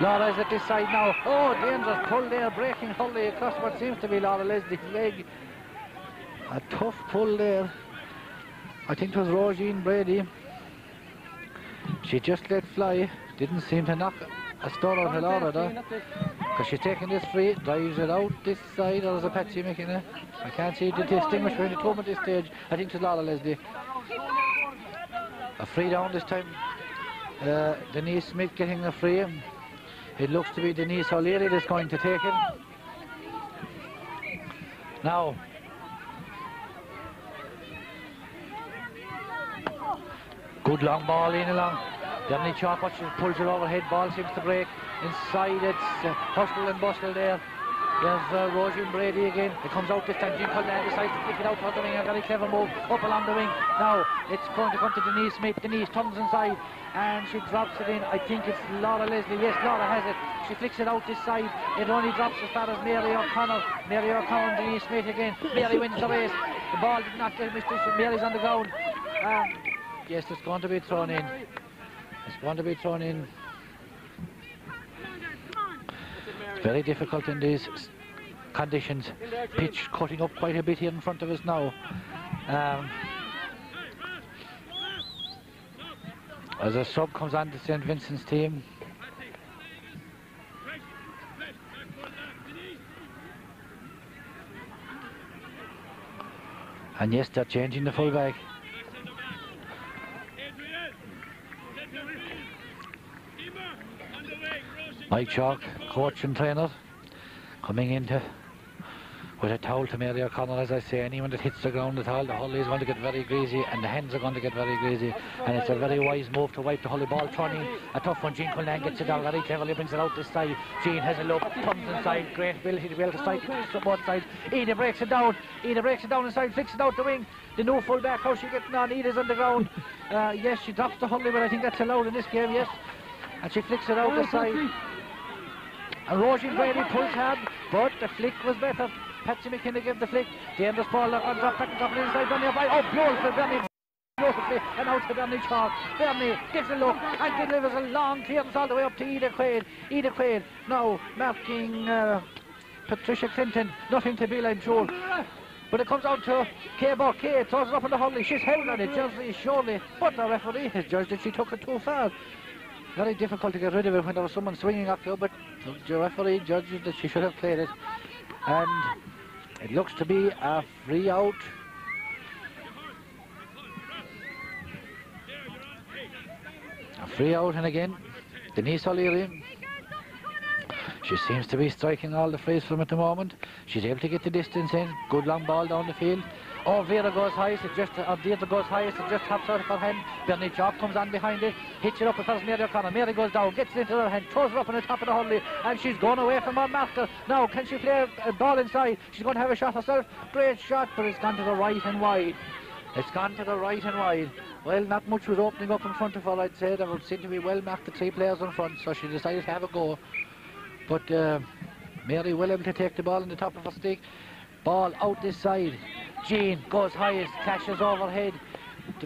Laura is at this side now. Oh, dangerous pull there, breaking wholly across what seems to be Laura Leslie's leg. A tough pull there. I think it was Roisin Brady. She just let fly. Didn't seem to knock a star out of Laura though. Because she's taking this free, drives it out this side, or is it Patsy Mckenna? I can't see the distinguish between the two at this stage. I think it's Laura Leslie. A free down this time. Denise Smith getting a free. It looks to be Denise O'Leary that's going to take it. Now, good long ball in along. Dabney Chalk pulls it overhead, ball seems to break. Inside it's hustle and bustle there. There's Roisin Brady again. It comes out this time. Jim Cullinan decides to flick it out to the wing. A very clever move up along the wing. Now it's going to come to Denise Smith. Denise turns inside and she drops it in. I think it's Laura Leslie. Yes, Laura has it. She flicks it out this side. It only drops as far as Mary O'Connor. Mary O'Connor and Denise Smith again. Mary wins the race. The ball did not get missed. Mary's on the ground. Yes, it's going to be thrown in. It's going to be thrown in. Very difficult in these conditions. Pitch cutting up quite a bit here in front of us now. As a sub comes on to St Vincent's team. And yes, they're changing the fullback. Mike Chalk, coach and trainer, coming into with a towel to Mary O'Connor, as I say. Anyone that hits the ground at all, the hull is going to get very greasy and the hands are going to get very greasy, and it's a very wise move to wipe the hully ball. Turning a tough one. Jean Cullinan gets it down very cleverly, brings it out this side. Jean has a look, comes inside, great ability to be able to strike from both sides. Ada breaks it down, inside, flicks it out the wing. The new full back, how she getting on? Ada's on the ground. Yes, she drops the hully, but I think that's allowed in this game, yes. And she flicks it out the side. And Roisin Brady pulls hard, but the flick was better. Patsy Mckenna gave the flick. Dangerous ball on drop back and drop it inside. Bernie O'Brien. Oh, beautiful Bernie. Beautifully. And out to Bernie Chalk. Bernie gives a look and delivers a long clearance all the way up to Ida Quaid. Ida Quaid now marking Patricia Clinton. Nothing to be, I'm sure. But it comes out to Kay Buck. Kay throws it up in the hurley. She's held on it, surely. But the referee has judged that she took it too far. Very difficult to get rid of it when there was someone swinging up to, but the referee judged that she should have played it. And it looks to be a free out. A free out, and again, Denise O'Leary. She seems to be striking all the frees from at the moment. She's able to get the distance in. Good long ball down the field. Oh, Vera goes highest, Deirdre goes highest, it just taps out of her hand. Bernie Chalk comes on behind it, hits it up as far as Mary O'Connor. Mary goes down, gets it into her hand, throws her up on the top of the hurley, and she's gone away from her marker. Now, can she play a ball inside? She's going to have a shot herself. Great shot, but it's gone to the right and wide. It's gone to the right and wide. Well, not much was opening up in front of her, I'd say. There would seem to be well marked the 3 players in front, so she decided to have a go. But Mary well able to take the ball in the top of her stick. Ball out this side. Jean goes highest, clashes overhead.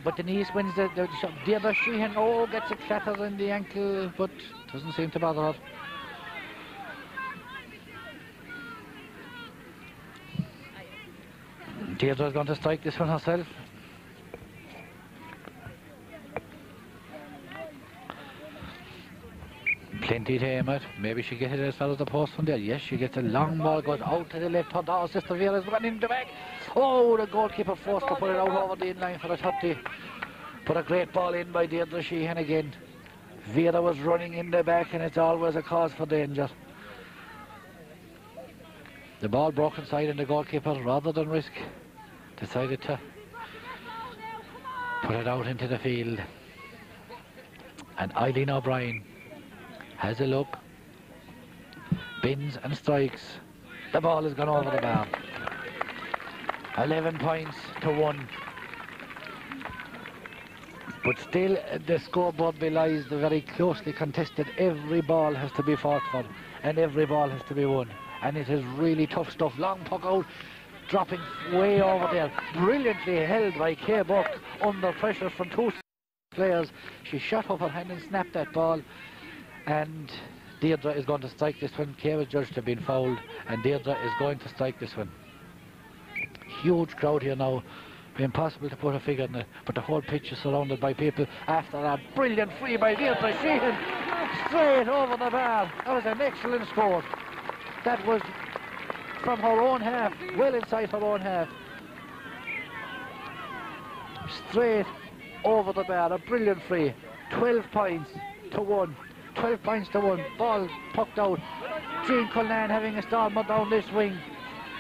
But Denise wins the shot. Deirdre Sheehan, gets a clatter in the ankle, but doesn't seem to bother her. Deirdre's going to strike this one herself. Plenty to aim at. Maybe she gets it as far as the post from there. Yes, she gets a long ball, goes out to the left. Her sister Vera's running the back. Oh, the goalkeeper forced to put it out over the in-line for a 30. Put a great ball in by Deirdre Sheehan again. Vera was running in the back, and it's always a cause for danger. The ball broke inside, and the goalkeeper, rather than risk, decided to put it out into the field. And Eileen O'Brien has a look, bins and strikes. The ball has gone over the bar. 11 points to 1. But still, the scoreboard belies the very closely contested. Every ball has to be fought for, and every ball has to be won. And it is really tough stuff. Long puck out, dropping way over there. Brilliantly held by Kay Buck under pressure from 2 players. She shot up her hand and snapped that ball. And Deirdre is going to strike this one. Kay was judged to have been fouled, and Deirdre is going to strike this one. Huge crowd here now. Be impossible to put a figure in it, but the whole pitch is surrounded by people after a brilliant free by Deirdre Sheehan. Straight over the bar. That was an excellent score. That was from her own half, well inside her own half. Straight over the bar, a brilliant free. 12 points to 1. 12 points to 1. Ball pucked out. Jean Cullinan having a stormer down this wing.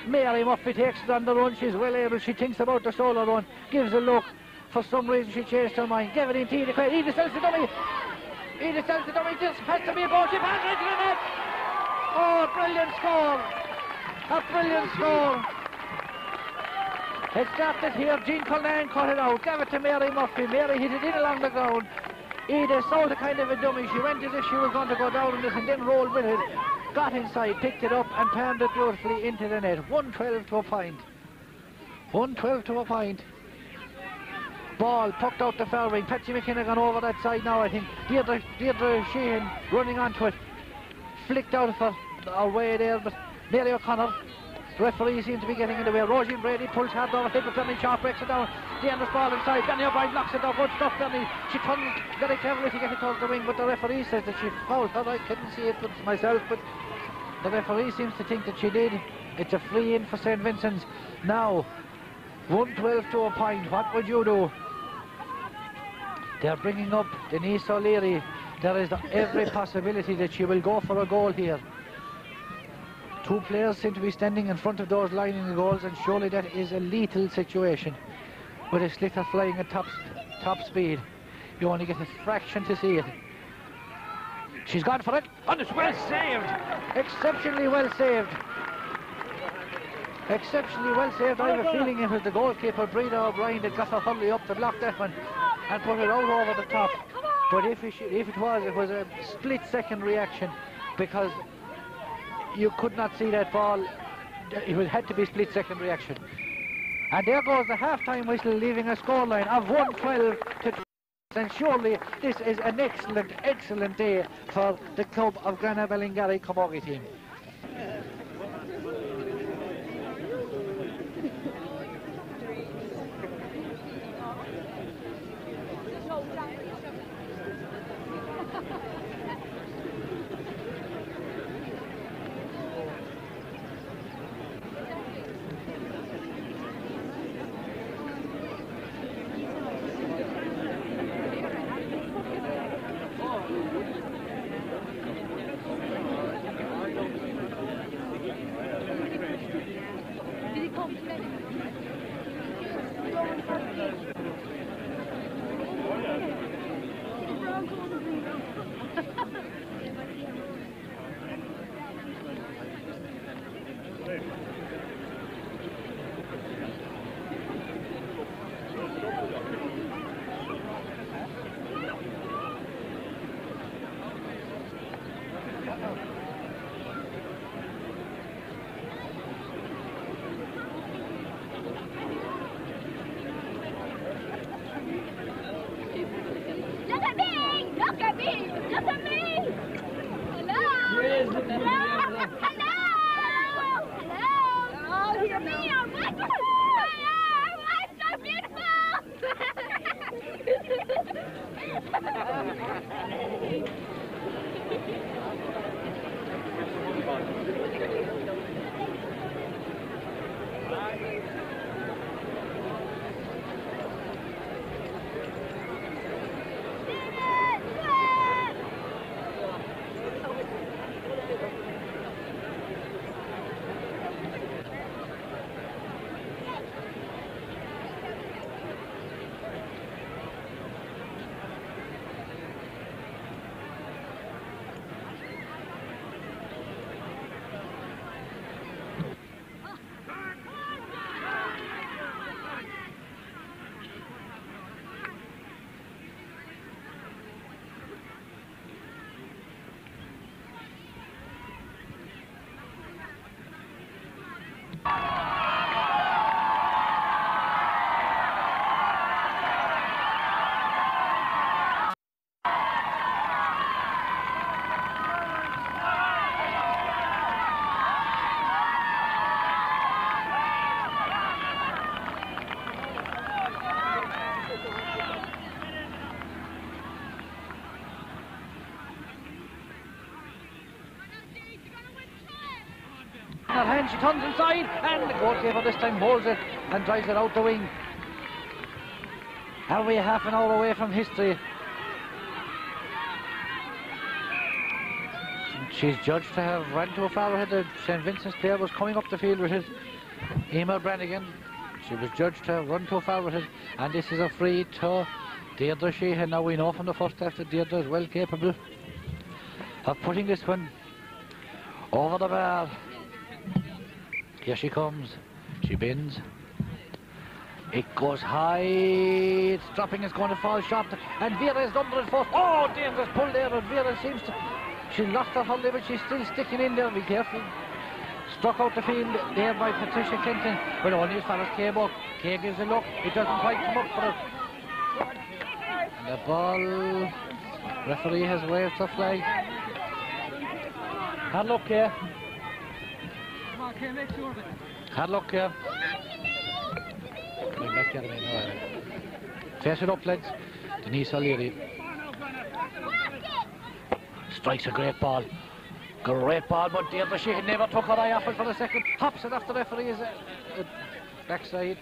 Mary Murphy takes it on the run. She's well able. She thinks about the solo run. Gives a look. For some reason she changed her mind. Gave it into Ida Quaid. Ida sells the dummy. Ida sells the dummy. This has to be a goal. She passes it to the net. Oh, brilliant score. A brilliant score. It started here. Jean Cullinan cut it out. Gave it to Mary Murphy. Mary hit it in along the ground. Ida sold a kind of a dummy. She went as if she was going to go down on this and then rolled with it. Got inside, picked it up and palmed it beautifully into the net. 112 to a point. 112 to a point. Ball pucked out the far wing. Patsy Mckenna gone over that side now, I think. Deirdre Sheehan running onto it. Flicked out of her away there, but Mary O'Connor. The referee seems to be getting in the way. Roisin Brady pulls hard over hit, but Bernie Chalk breaks it down. The end of the ball inside. Bernie O'Brien knocks it down. Good stuff, Bernie. She turns very cleverly to get it towards the wing, but the referee says that she fouled her. I couldn't see it myself, but the referee seems to think that she did. It's a free in for St Vincent's. Now, 112 to a point. What would you do? They're bringing up Denise O'Leary. There is every possibility that she will go for a goal here. 2 players seem to be standing in front of those lining the goals, and surely that is a lethal situation. With a slitter flying at top speed, you only get a fraction to see it. She's gone for it, and it's well saved. Exceptionally well saved. Exceptionally well saved. I have a feeling it was the goalkeeper, Breda O'Brien, that got her hurley up to block that one and put it out over the top. But if it was a split-second reaction, because you could not see that ball it had to be split-second reaction. And there goes the half-time whistle, leaving a scoreline of 112 to 12. And surely this is an excellent, excellent day for the club of Granagh Ballingarry Camogie team. Hand, she turns inside, and the goalkeeper this time holds it and drives it out the wing. Are we half an hour away from history? She's judged to have run too far ahead. The St Vincent's player was coming up the field with it. Emer Brannigan. She was judged to have run too far with it, and this is a free to Deirdre Sheehan. Now we know from the first half that Deirdre is well capable of putting this one over the bar. Here she comes. She bends. It goes high. It's dropping. It's going to fall short. And Vera is under it first. Oh, Deirdre's pulled there. And Vera seems to... She lost her holiday, but she's still sticking in there. Be careful. Struck out the field there by Patricia Kenton. But only as far as Kay Buck. Kay gives a look. It doesn't quite come up for her. And the ball... Referee has waved the flag. Hard luck here. Hard luck here. Coming back, Jermaine. Face it up, lads. Denise O'Leary. Strikes a great ball. Great ball, but Deirdre Sheehan never took her eye off it for a second. Hops it after the referee's backside.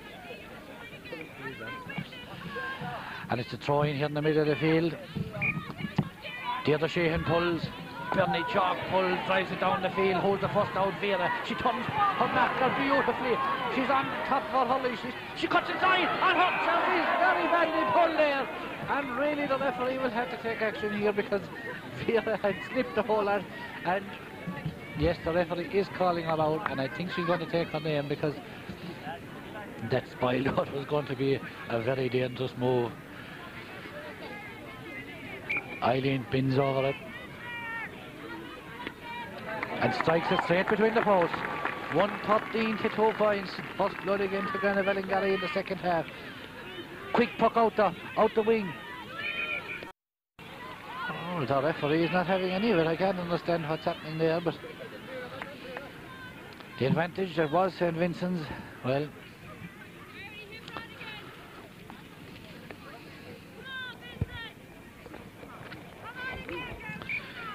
And it's a throw in here in the middle of the field. Deirdre Sheehan pulls. Bernie Chalk pulls, drives it down the field, holds the first out. Vera, she turns her marker beautifully. She's on top of her hurley. She cuts inside and herself is very badly pulled there. And really the referee will have to take action here because Vera had slipped the whole lot. And yes, the referee is calling her out, and I think she's going to take her name because that spoiled what was going to be a very dangerous move. Eileen pins over it and strikes it straight between the posts. 1:13 to 2 points. First blood again for Granagh Ballingarry in the second half. Quick puck out the wing. Oh, the referee is not having any of it. I can't understand what's happening there, but the advantage that was St Vincent's, well,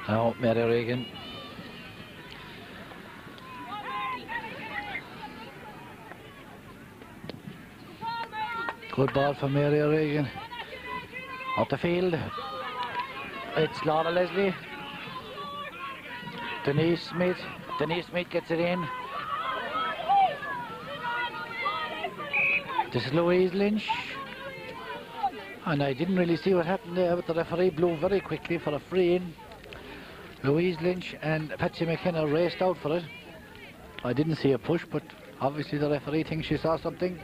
now Mary Reagan. Good ball for Mary Reagan. Up the field. It's Laura Leslie. Denise Smith. Denise Smith gets it in. This is Louise Lynch. And I didn't really see what happened there, but the referee blew very quickly for a free in. Louise Lynch and Patsy Mckenna raced out for it. I didn't see a push, but obviously the referee thinks she saw something.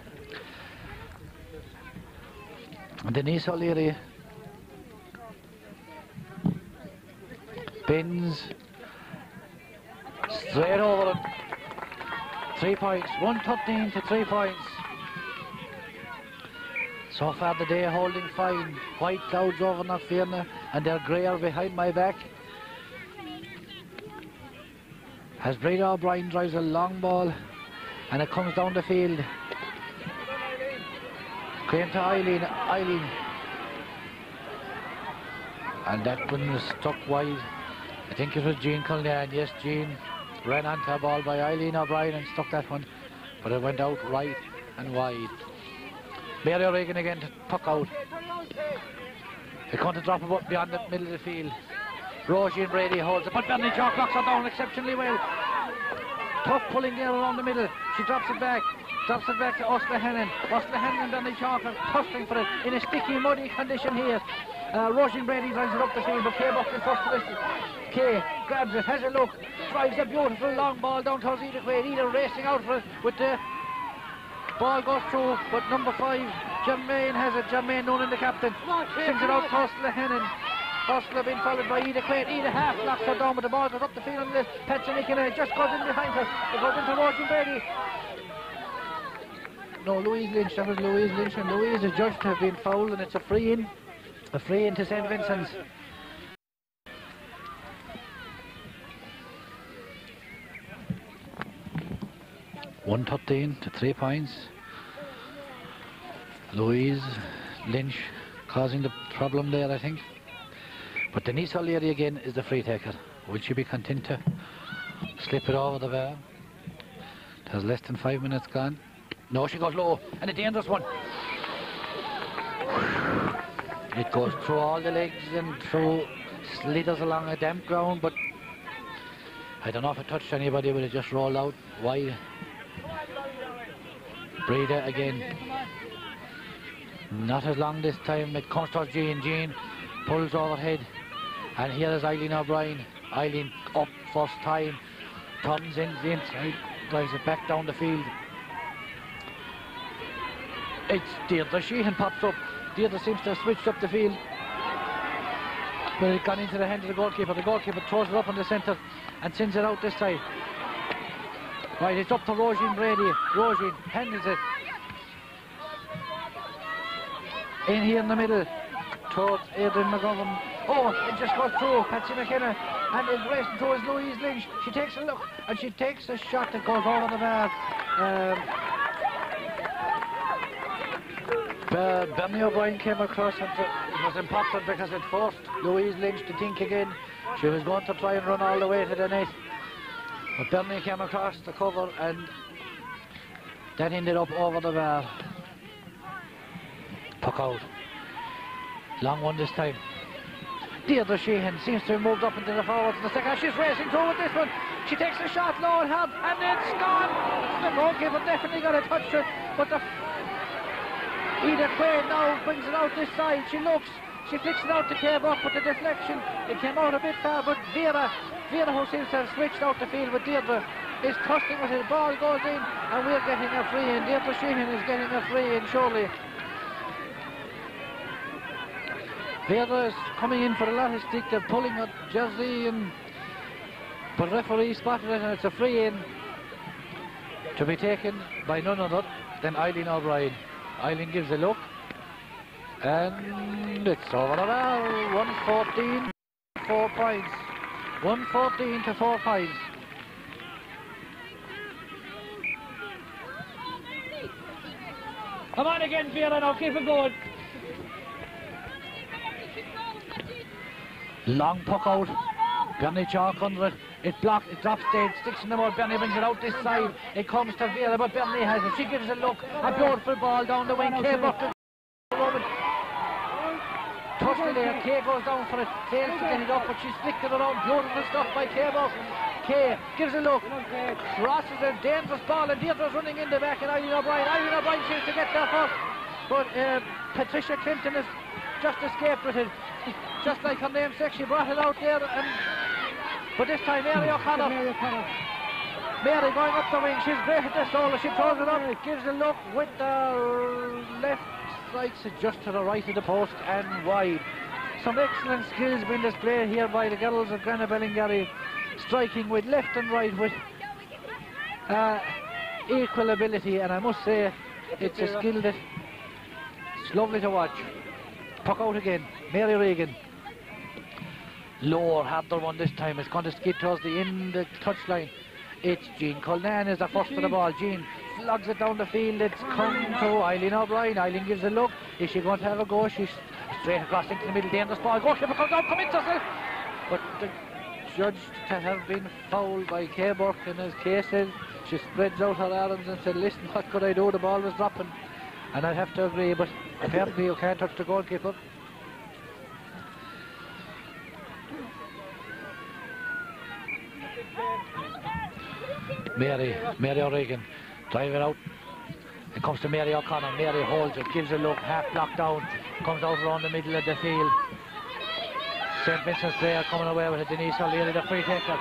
Denise O'Leary bends straight over it. 3 points, 1:13 to 3 points. So far the day holding fine. White clouds over Knockfearna and they're greyer behind my back. As Breda O'Brien drives a long ball and it comes down the field. Came to Eileen. And that one was stuck wide. I think it was Jean Cullinan. Yes, Jean ran onto a ball by Eileen O'Brien and stuck that one. But it went out right and wide. Mary Reagan again to puck out. They're going to drop it beyond the middle of the field. Rosie and Brady holds it, but Bernie Chalk knocks her down exceptionally well. Tough pulling there around the middle. She drops it back to Ursula Hannon. Ursula Hannon and Bernie Chalk are tussling for it in a sticky, muddy condition here. Rosie and Brady drives it up the field, but Kay Buckley first position. Kay grabs it, has a look, drives a beautiful long ball down towards Edith Quaid. Edith racing out for it with the ball goes through, but number 5, Jermaine has it. Jermaine Onan, the captain, sends it out to Ursula Hannon. Ursula being followed by Edith Quaid. Edith half knocks her down, but the ball goes up the field on the Patsy Mckenna. It just goes in behind her. It goes into Rosie and Brady. No, Louise Lynch, that was Louise Lynch, and Louise is judged to have been fouled, and it's a free in. A free in to St Vincent's. $1:13 to 3 points. Louise Lynch causing the problem there, I think. But Denise O'Leary again is the free taker. Will she be content to slip it over the bar? There's less than 5 minutes gone. No, she goes low, and a dangerous one. It goes through all the legs and through slithers along a damp ground, but I don't know if it touched anybody, but it just rolled out wide. Breda again. Not as long this time. It comes towards Jean. Jean pulls overhead. And here is Eileen O'Brien. Eileen up first time. Turns in the inside. Drives it back down the field. It's Deirdre Sheehan pops up. Deirdre seems to have switched up the field. But it gone into the hand of the goalkeeper. The goalkeeper throws it up in the centre and sends it out this side. Right, it's up to Roisin Brady. Roisin handles it. In here in the middle towards Aidan McGovern. Oh, it just goes through Patsy Mckenna, and it's racing towards Louise Lynch. She takes a look and she takes a shot that goes over the bar. Bernie O'Brien came across, and it was important because it forced Louise Lynch to think again. She was going to try and run all the way to the net, but Bernie came across the cover and that ended up over the bar. Puck out. Long one this time. Deirdre Sheehan seems to have moved up into the forwards in the second. She's racing through with this one. She takes a shot low and hard, and it's gone. The goalkeeper definitely got a touch to it, but the Edith Quaid now brings it out this side. She looks, she flicks it out to Kay Buck, but the deflection, it came out a bit far, but Vera who seems to have switched out the field with Deirdre, is thrusting with it. Ball goes in, and we're getting a free in. Deirdre Sheehan is getting a free in, surely. Vera is coming in for a lot of stick. They're pulling at jersey, but referee spotted it, and it's a free in. to be taken by none other than Eileen O'Brien. Eileen gives a look, and it's over the bar. 114, 4 points. 114 to 4 points. Come on again, Vera, now keep it going. Long puck out. Bernie chalk under it. It blocked, it drops dead, sticks in the mud. Bernie brings it out this side. It comes to Vera, but Bernie has it. She gives a look. A beautiful ball down the wing. Kay Buckle. Touched it there. Kay goes down for it. Fails to get it up, but she's flicked it around. Beautiful stuff by Kay Buckle. Kay gives a look. Crosses a dangerous ball, and Deirdre's running in the back, and Eileen O'Brien. Eileen O'Brien seems to get there first. But Patricia Clinton has just escaped with it. Just like her namesake, she brought it out there, but this time Mary O'Connor. Mary going up the wing, she's great at this solo, she throws it up, gives a look with the left, strikes it just to the right of the post and wide. Some excellent skills being displayed here by the girls of Granagh Ballingarry, striking with left and right with equal ability, and I must say it's a skill that it's lovely to watch. Puck out again, Mary Reagan. Lower, harder one this time. It's going to skid towards the end of the touchline. It's Jean Cullinan is the first for the ball. Jean flogs it down the field. It's come to Eileen O'Brien. Eileen gives a look. Is she going to have a go? She's straight across into the middle. Dangerous ball. Goalkeeper comes down, commits herself. But the judged to have been fouled by Kay Burke, and as Kay said, she spreads out her arms and said, listen, what could I do? The ball was dropping. And I have to agree, but apparently you can't touch the goalkeeper. Mary O'Regan, drive it out. It comes to Mary O'Connor. Mary holds it, gives a look, half blocked down, comes out around the middle of the field. St Vincent's player coming away with it. Denise O'Leary, the free taker.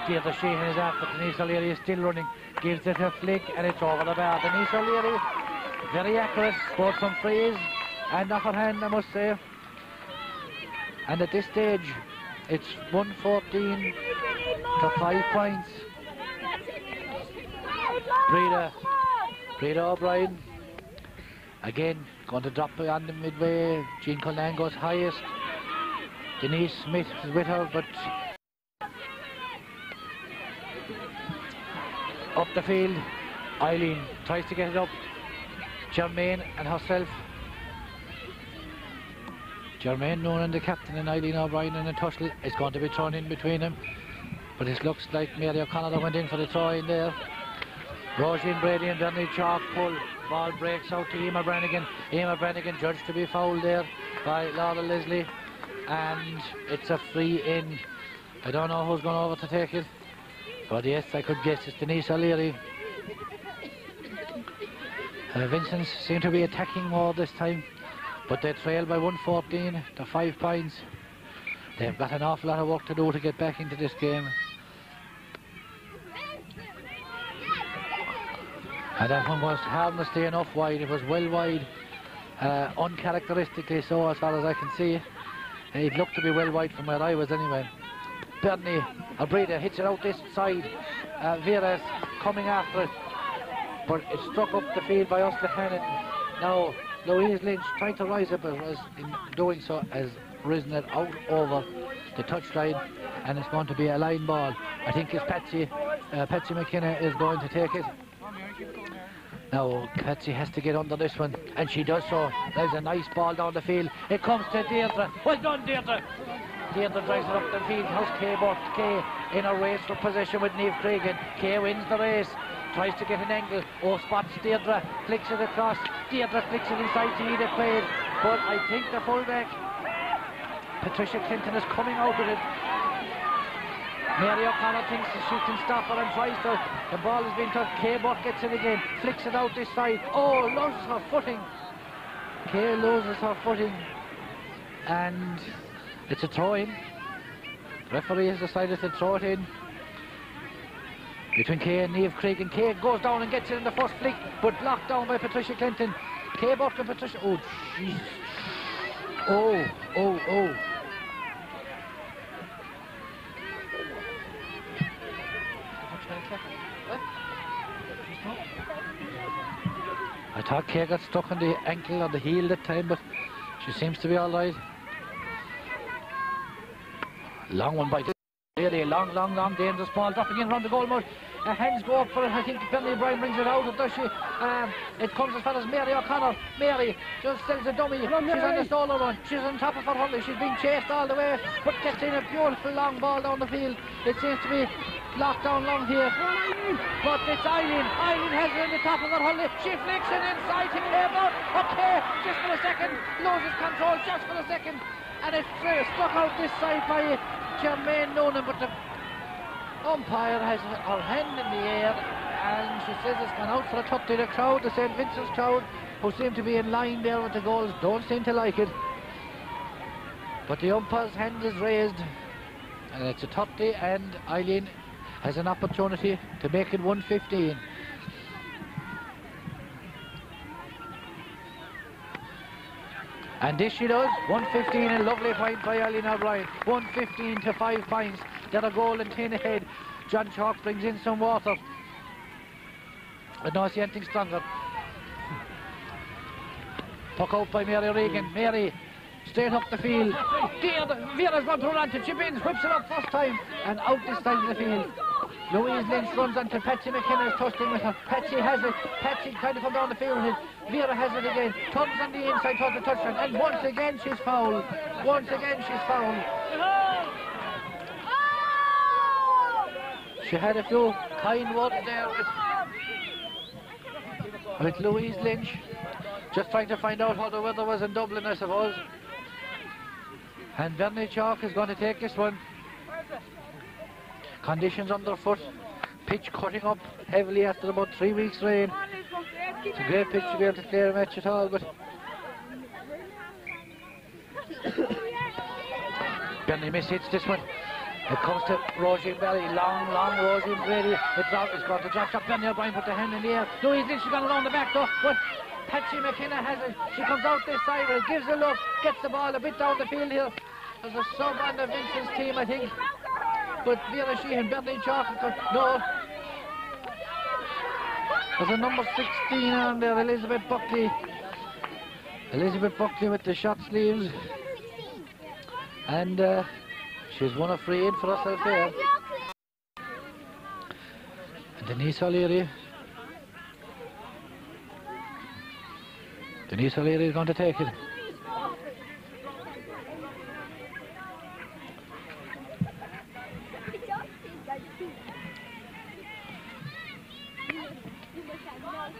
Deirdre Sheehan is after. Denise O'Leary is still running, gives it a flick, and it's over the bar. Denise O'Leary, very accurate, scored some frees and upper hand, I must say. And at this stage, it's 114 to 5 points. Breda O'Brien again going to drop on the midway. Jean Cullinan goes highest. Denise Smith is with her, but up the field Eileen tries to get it up. Jermaine and herself. Jermaine, Onan, the captain, and Eileen O'Brien in a tussle. It's going to be thrown in between them, but it looks like Mary O'Connor went in for the throw in there. Roisin Brady and Bernie chalk pull. Ball breaks out to Emma Brannigan. Emma Brannigan judged to be fouled there by Laura Leslie, and it's a free in. I don't know who's going over to take it, but yes, I could guess it's Denise O'Leary. Vincent seem to be attacking more this time, but they trail by 114 to 5 points. They've got an awful lot of work to do to get back into this game. And that one was harmlessly enough wide. It was well wide, uncharacteristically so as far as I can see. It looked to be well wide from where I was anyway. Bernie Breda hits it out this side. Vera's coming after it, but it struck up the field by Ursula Hannity. Now Louise Lynch trying to rise up, but in doing so has risen it out over the touchline, and it's going to be a line ball. I think it's Patsy Mckenna is going to take it. Now Patsy has to get under this one, and she does so. There's a nice ball down the field. It comes to Deirdre. Well done, Deirdre. Deirdre drives it up the field. How's Kay Burke? Kay in a race for possession with Niamh Cregan. Kay wins the race. Tries to get an angle. Oh, spots Deirdre. Flicks it across. Deirdre flicks it inside to Edith Quaid. But I think the fullback, Patricia Clinton, is coming out with it. Mary O'Connor thinks she can stop her and tries to. The ball has been touched. Kay Burke gets it again. Flicks it out this side. Oh, loses her footing. Kay loses her footing. And it's a throw in. The referee has decided to throw it in between Kay and Niamh Cregan. Kay goes down and gets it in the first flick, but blocked down by Patricia Clinton. Kay Burke and Patricia. Oh, jeez. Oh. I thought Kay got stuck on the ankle or the heel that time, but she seems to be all right. Long one by really long, dangerous ball dropping in around the goal mouth. Hands go up for it. I think Penny O'Brien brings it out, does she? It comes as far as Mary O'Connor. Mary just sells a dummy. She's on the solo run. She's on top of her hurley. She's being chased all the way, but gets in a beautiful long ball down the field. It seems to be locked down long here, but it's Eileen. Eileen has it in the top of her hurley. She flicks it inside to Cable. Okay, just for a second, loses control just for a second, and it's struck out this side by Jermaine Onan, but the umpire has her hand in the air and she says it's gone out for a tutty. The crowd, the St Vincent's crowd, who seem to be in line there with the goals, don't seem to like it, but the umpire's hand is raised and it's a tutty, and Eileen has an opportunity to make it 1-15. And this she does. 1-15, a lovely point by Eileen O'Brien. 1-15 to 5 points. They're a goal and 10 ahead. John Chalk brings in some water. I don't see anything stronger. Puck out by Mary Reagan. Mary straight up the field. Vera's gone through onto chip in, whips it up first time and out this side of the field. Louise Lynch runs onto Patsy Mckenna, is touching with her. Patsy has it. Patsy trying to come down the field with it. Vera has it again. Turns on the inside towards the touchdown, and once again she's fouled. Once again she's fouled. She had a few kind words there with Louise Lynch, just trying to find out how the weather was in Dublin, I suppose. And Bernie Chalk is going to take this one. Conditions underfoot, pitch cutting up heavily after about 3 weeks rain. It's a great pitch to be able to clear a match at all, but Bernie mishits this one. It comes to Roisin Belly, long Roisin Brady. It's got to drop shot. Bernie O'Brien put the hand in the air. Louise Lynch, she's gone around the back though, but Patsy Mckenna has it. She comes out this side, gives a look, gets the ball a bit down the field here. There's a sub on the Vincent's team, I think. But Vera Sheehan, Bernie Chalk, no. There's a number 16 on there, Elizabeth Buckley. Elizabeth Buckley with the short sleeves. And she's won a free in for herself there. And Denise O'Leary. Denise O'Leary is going to take it.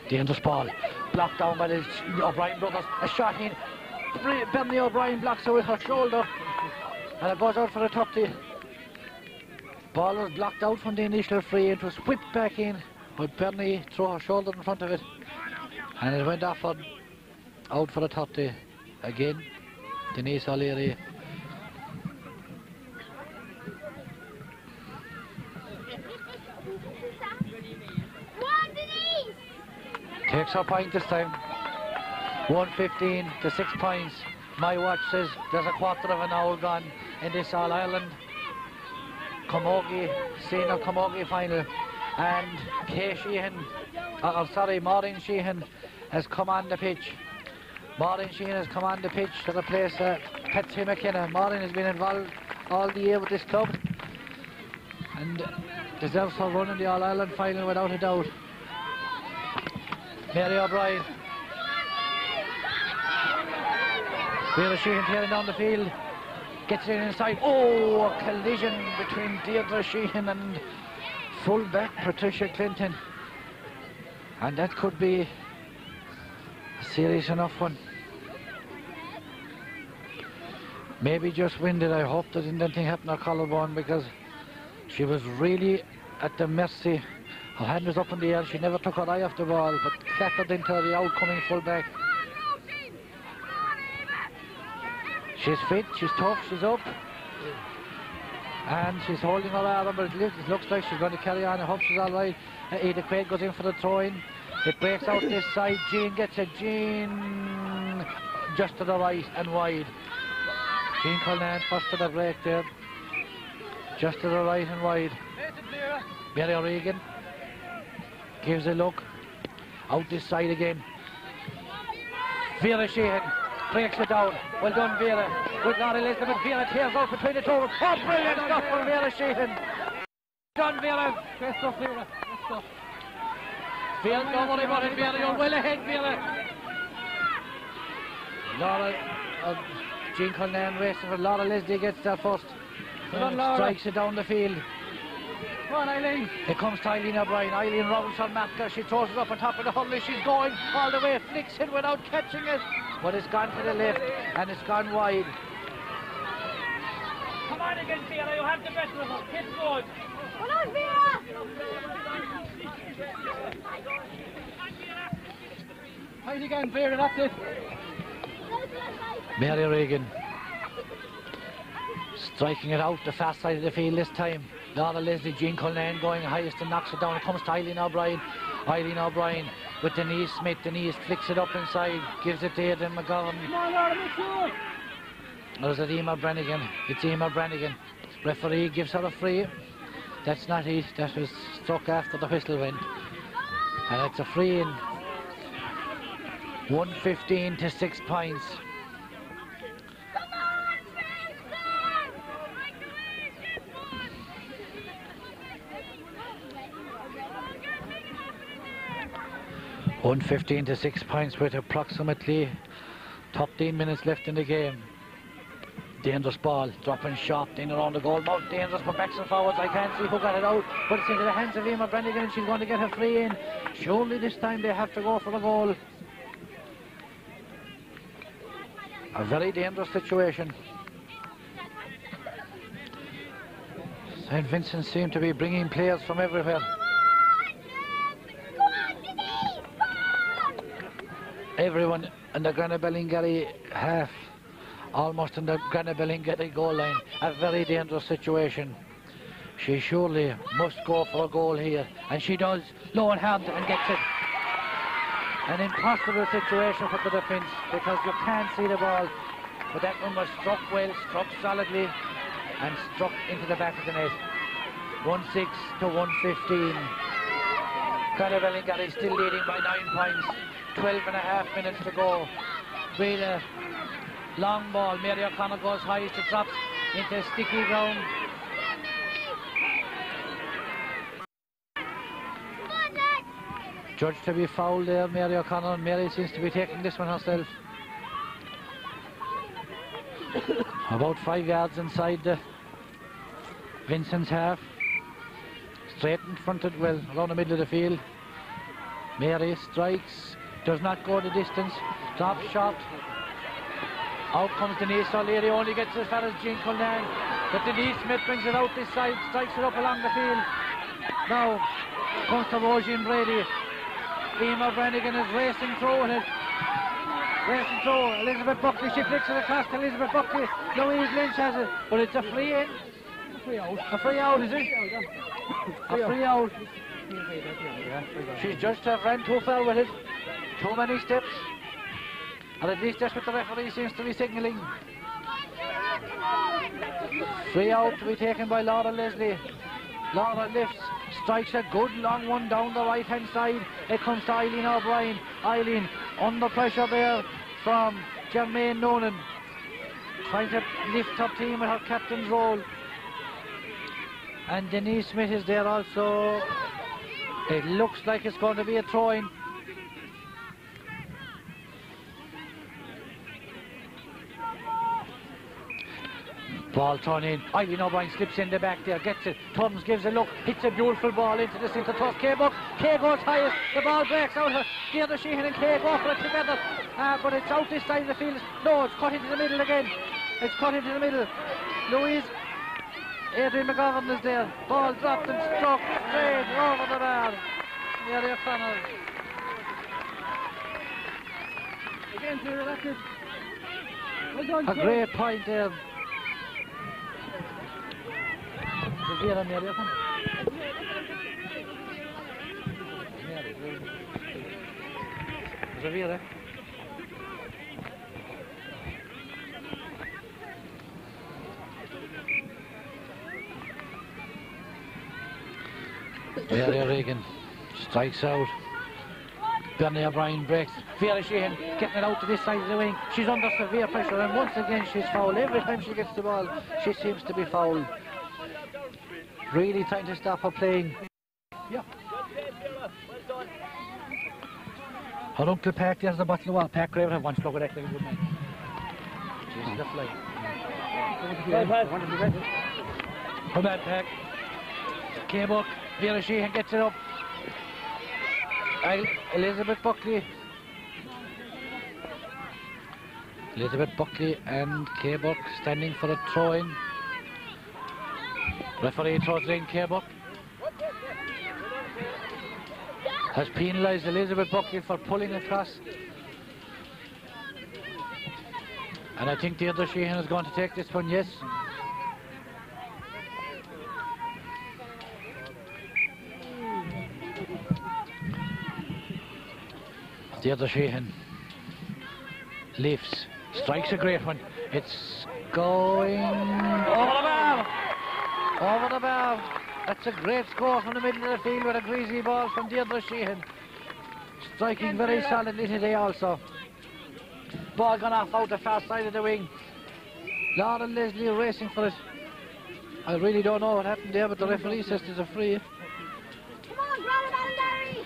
Dangerous ball, blocked down by the O'Brien brothers. A shot in. Bernie O'Brien blocks her with her shoulder, and it goes out for a tutty. Ball was blocked out from the initial free. It was whipped back in, but Bernie threw her shoulder in front of it, and it went off out for a tutty again. Denise O'Leary. Takes her point this time. 1-15 to 6 points. My watch says there's a quarter of an hour gone in this All-Ireland Camogie, Senior Camogie final. And Kay Sheehan, Maureen Sheehan has come on the pitch. Maureen Sheehan has come on the pitch to replace Patsy Mckenna. Maureen has been involved all the year with this club and deserves her run in the All-Ireland final without a doubt. Mary O'Brien. Vera Sheehan tearing down the field. Gets it inside. Oh, a collision between Deirdre Sheehan and full-back Patricia Clinton. And that could be a serious enough one. Maybe just winded. I hope that anything happened to her collarbone, because she was really at the mercy. Her hand was up in the air, she never took her eye off the ball, but clattered into the outcoming full-back. She's fit, she's tough, she's up. And she's holding her arm, but it looks like she's going to carry on. I hope she's all right. Ada Quaid goes in for the throw-in. It breaks out this side. Jean gets it. Jean just to the right and wide. Jean Cullinan first to the break there. Just to the right and wide. Mary Reagan gives a look, Out this side again. Vera Sheehan breaks it down. Well done, Vera. Good Lord Elizabeth. Vera tears out between the two. Oh, brilliant stuff from Vera Sheehan. Done, Vera. Great stuff, Vera. Great stuff. Vera, don't worry about it, Vera. You're well ahead, Vera. Laura, Jean Cullinan racing for Laura Leslie gets there first. Strikes it down the field. Come on, Eileen. Here comes Eileen O'Brien. Eileen rounds her mat there. She throws it up on top of the hurley. She's going all the way. Flicks it without catching it. But it's gone to the left and it's gone wide. Come on again, Vera. You have the better of us. Hit good. Come on, Vera! Fight again, Vera. That's it. Mary Reagan striking it out the fast side of the field this time. Laura Leslie, Jean Cullinan going highest and knocks it down. It comes to Eileen O'Brien. Eileen O'Brien with Denise Smith. Denise flicks it up inside, gives it to Deirdre McGovern. Come on, Laura, make sure. Or is it Emer Brannigan? It's Emer Brannigan. Referee gives her a free. That's not it. That was struck after the whistle went. And it's a free in. 115 to 6 points. 115 to 6 points with approximately 13 minutes left in the game. Dangerous ball, dropping shot in around the goal mouth. Dangerous for backs and forwards. I can't see who got it out, but it's into the hands of Emma Brannigan and she's going to get her free in. Surely this time they have to go for the goal. A very dangerous situation. St Vincent seem to be bringing players from everywhere. Everyone in the Granagh Ballingarry half, almost in the Granagh Ballingarry goal line. A very dangerous situation. She surely must go for a goal here, and she does. Low in hand and gets it. An impossible situation for the defence because you can't see the ball, but that one was struck well, struck solidly, and struck into the back of the net. 1-6 to 115. Granagh Ballingarry still leading by 9 points. 12.5 minutes to go. Vera, long ball. Mary O'Connor goes highest. It drops into sticky ground. Judge to be fouled there, Mary O'Connor. Mary seems to be taking this one herself. About 5 yards inside the Vincent's half. Straight in front of, well, around the middle of the field. Mary strikes. Does not go the distance. Drop shot. Out comes Denise O'Leary. Only gets as far as Jean Cullinan. But Denise Smith brings it out this side. Strikes it up along the field. Now comes to Roisin Brady. Emma Brannigan is racing through it. Racing through. Elizabeth Buckley. She flicks it across to Elizabeth Buckley. Louise Lynch has it. But it's a free in. Free out. A free out, is it? A free out. She's judged to have ran too far with it. Too many steps. And at least that's what the referee seems to be signalling. Free out to be taken by Laura Leslie. Laura lifts, strikes a good long one down the right hand side. It comes to Eileen O'Brien. Eileen under pressure there from Jermaine Onan. Trying to lift her team with her captain's role. And Denise Smith is there also. It looks like it's going to be a throw-in. Ball thrown in. Eileen O'Brien slips in the back there, gets it. Turns, gives a look, hits a beautiful ball into the centre toss. Kay Buck. Kay goes highest. The ball breaks out. Deirdre Sheehan and Kay go for it together. But it's out this side of the field. No, it's cut into the middle again. It's cut into the middle. Louise. Adrian McGovern is there. Ball dropped and struck straight over the bar. Mary O'Connor. Again, Vera, that's it. Well done, A great point there. Vera, Mary O'Connor. Vera. Mary Reagan strikes out. Bernie O'Brien breaks. Vera Sheehan getting it out to this side of the wing. She's under severe pressure, and once again she's fouled. Every time she gets the ball, she seems to be fouled. Really trying to stop her playing. Yeah. Her uncle Park, there's the bottle of water. Park Graver have one slug of that like a good man. She's the fly. Come on, Park. K-Buck. Vera Sheehan gets it up. Elizabeth Buckley and K-Buck standing for a throw-in. Referee throws in K-Buck. Has penalised Elizabeth Buckley for pulling across. And I think Deirdre Sheehan is going to take this one, yes. Deirdre Sheehan lifts, strikes a great one. It's going over the bar. Over the bar. That's a great score from the middle of the field with a greasy ball from Deirdre Sheehan. Striking very solidly today also. Ball gone off out the far side of the wing. Laura Leslie racing for it. I really don't know what happened there, but the referee says there's a free. Come on, Granagh Ballingarry!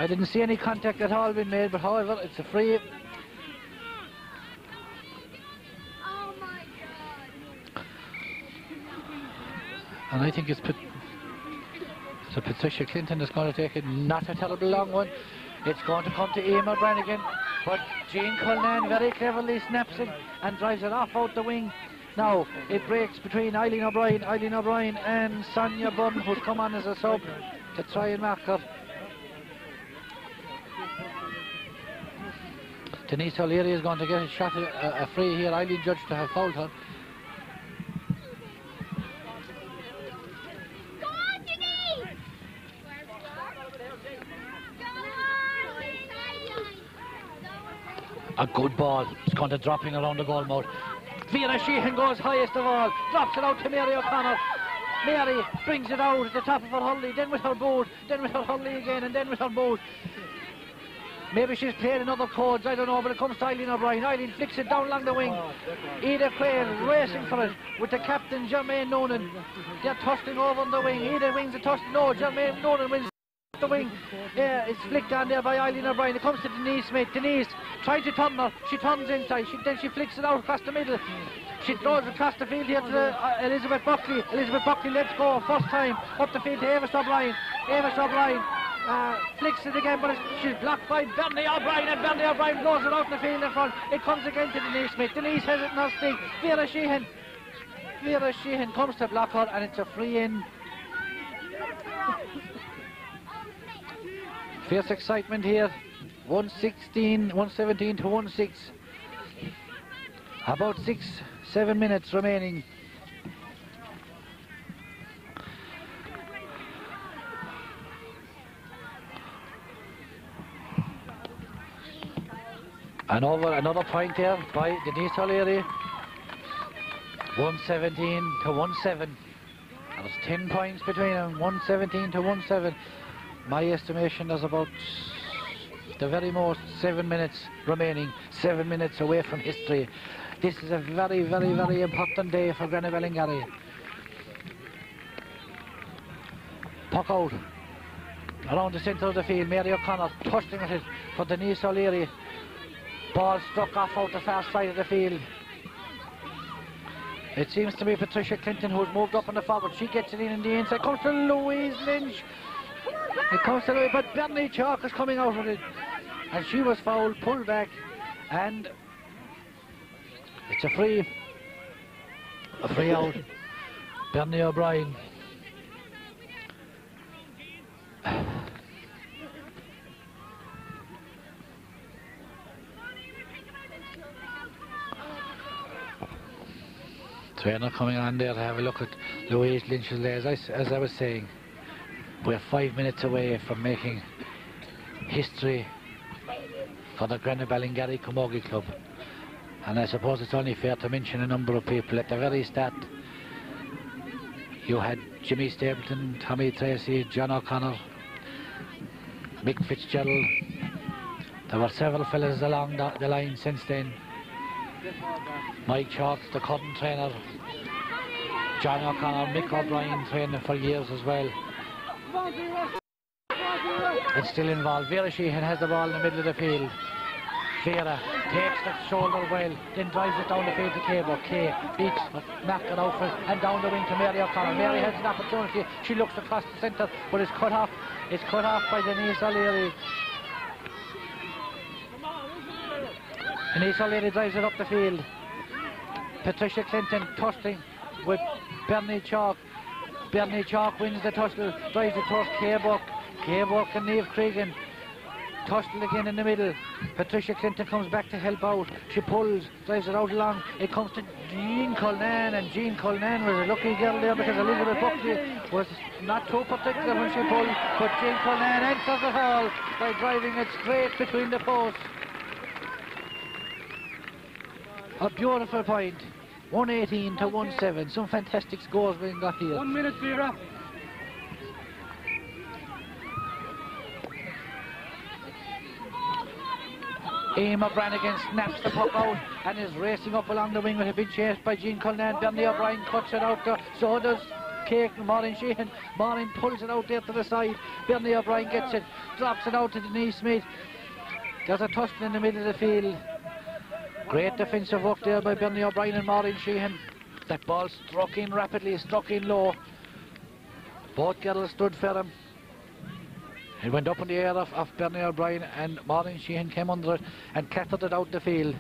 I didn't see any contact at all being made, but however, it's a free. Oh my God! And I think it's Patricia Clinton that's going to take it. Not a terrible long one. It's going to come to Emer Brannigan, but Jean Cullinan very cleverly snaps it and drives it off out the wing. Now it breaks between Eileen O'Brien and Sonia Bunn, who's come on as a sub to try and mark her. Denise O'Leary is going to get a shot, a free here. Eileen judged to have fouled her. Go on, Denise! A good ball. It's going to drop in around the goal mouth. Vera Sheehan goes highest of all. Drops it out to Mary O'Connor. Mary brings it out at the top of her hurley, then with her boot, then with her hurley again, and then with her boot. Maybe she's played in other chords, I don't know, but it comes to Eileen O'Brien. Eileen flicks it down along the wing. Ida Quayle racing for it with the captain Jermaine Onan. They're tussling over on the wing. Ida wins the tussle. No, Jermaine Onan wins the wing. Yeah, it's flicked on there by Eileen O'Brien. It comes to Denise Smith. Denise tries to turn her. She turns inside. Then she flicks it out across the middle. She throws it across the field here to Elizabeth Buckley. Elizabeth Buckley lets go first time up the field to Ava O'Brien. Ava O'Brien flicks it again, but she's blocked by Bernie O'Brien, and Bernie O'Brien blows it out in the field in front. It comes again to Denise Smith. Denise has it in her stick. Vera Sheehan comes to block her, and it's a free in. Fierce excitement here. 117 to 1-6. About 6-7 minutes remaining. And over another point there by Denise O'Leary. 117 to 1-7. There's 10 points between them. 117 to 1-7. My estimation is about the very most 7 minutes remaining. 7 minutes away from history. This is a very, very, very important day for Granagh Ballingarry. Puck out around the centre of the field. Mary O'Connor tussling at it for Denise O'Leary. Ball struck off out the far side of the field. It seems to be Patricia Clinton who's moved up on the forward. She gets it in the inside. Comes to Louise Lynch. It comes to Louise, but Bernie Chalk is coming out with it. And she was fouled, pulled back, and it's a free out. Bernie O'Brien. Trainer coming on there to have a look at Louise Lynch's legs. As I was saying, we're 5 minutes away from making history for the Granagh Ballingarry Camogie Club. And I suppose it's only fair to mention a number of people. At the very start, you had Jimmy Stapleton, Tommy Tracy, John O'Connor, Mick Fitzgerald. There were several fellas along the line since then. Mike Chalks, the current trainer. John O'Connor, Mick O'Brien training for years as well. It's still involved. Vera Sheehan has the ball in the middle of the field. Vera takes the shoulder well, then drives it down the field to Cable. Kay beats Mackin out for it, and down the wing to Mary O'Connor. Mary has an opportunity. She looks across the centre, but it's cut off. It's cut off by Denise O'Leary. Denise O'Leary drives it up the field. Patricia Clinton tussling with Bernie Chalk. Bernie Chalk wins the tussle, drives it towards Kay Buck. Kay Buck and Niamh Cregan. Tussle again in the middle. Patricia Clinton comes back to help out. She pulls, drives it out along. It comes to Jean Cullinan, and Jean Cullinan was a lucky girl there because Elizabeth Buckley was not too particular when she pulled, but Jean Cullinan answers it all by driving it straight between the posts. A beautiful point. 118 to 17. Some fantastic scores being got here. 1 minute, Vera. Eamon Brannigan snaps the puck out and is racing up along the wing with a big chase by Jean Cullinan. Bernie O'Brien cuts it out there. So does Maureen Sheehan. Maureen pulls it out there to the side. Bernie O'Brien gets it, drops it out to Denise Smith. There's a tussle in the middle of the field. Great defensive work there by Bernie O'Brien and Maureen Sheehan. That ball struck in rapidly, struck in low. Both girls stood for him. It went up in the air of Bernie O'Brien, and Maureen Sheehan came under it and clattered it out the field.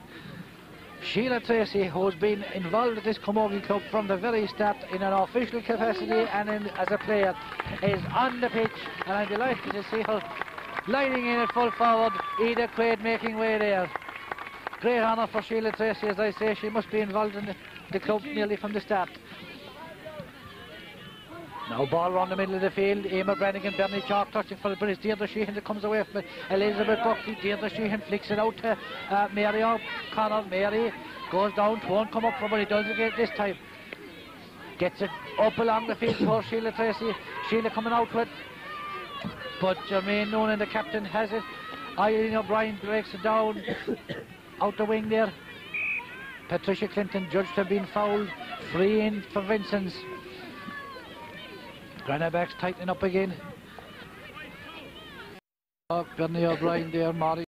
Sheila Tracy, who's been involved with this Camogie Club from the very start in an official capacity and as a player, is on the pitch, and I'm delighted to see her lining in at full forward. Ida Quaid making way there. Great honour for Sheila Tracy, as I say. She must be involved in the club nearly from the start. Now ball around the middle of the field. Eamon Brannigan, Bernie Chalk touching for it, but it's Deirdre Sheehan that comes away from it. Elizabeth Buckley. Deirdre Sheehan flicks it out to Mary O'Connor. Mary goes down, won't come up from it. He does again this time. Gets it up along the field towards Sheila Tracy. Sheila coming out with it, but Jermaine Onan, the captain, has it. Eileen O'Brien breaks it down out the wing there. Patricia Clinton judged to have been fouled. Free in for Vincent's. Granagh backs tightening up again. Bernie O'Brien there, Mari.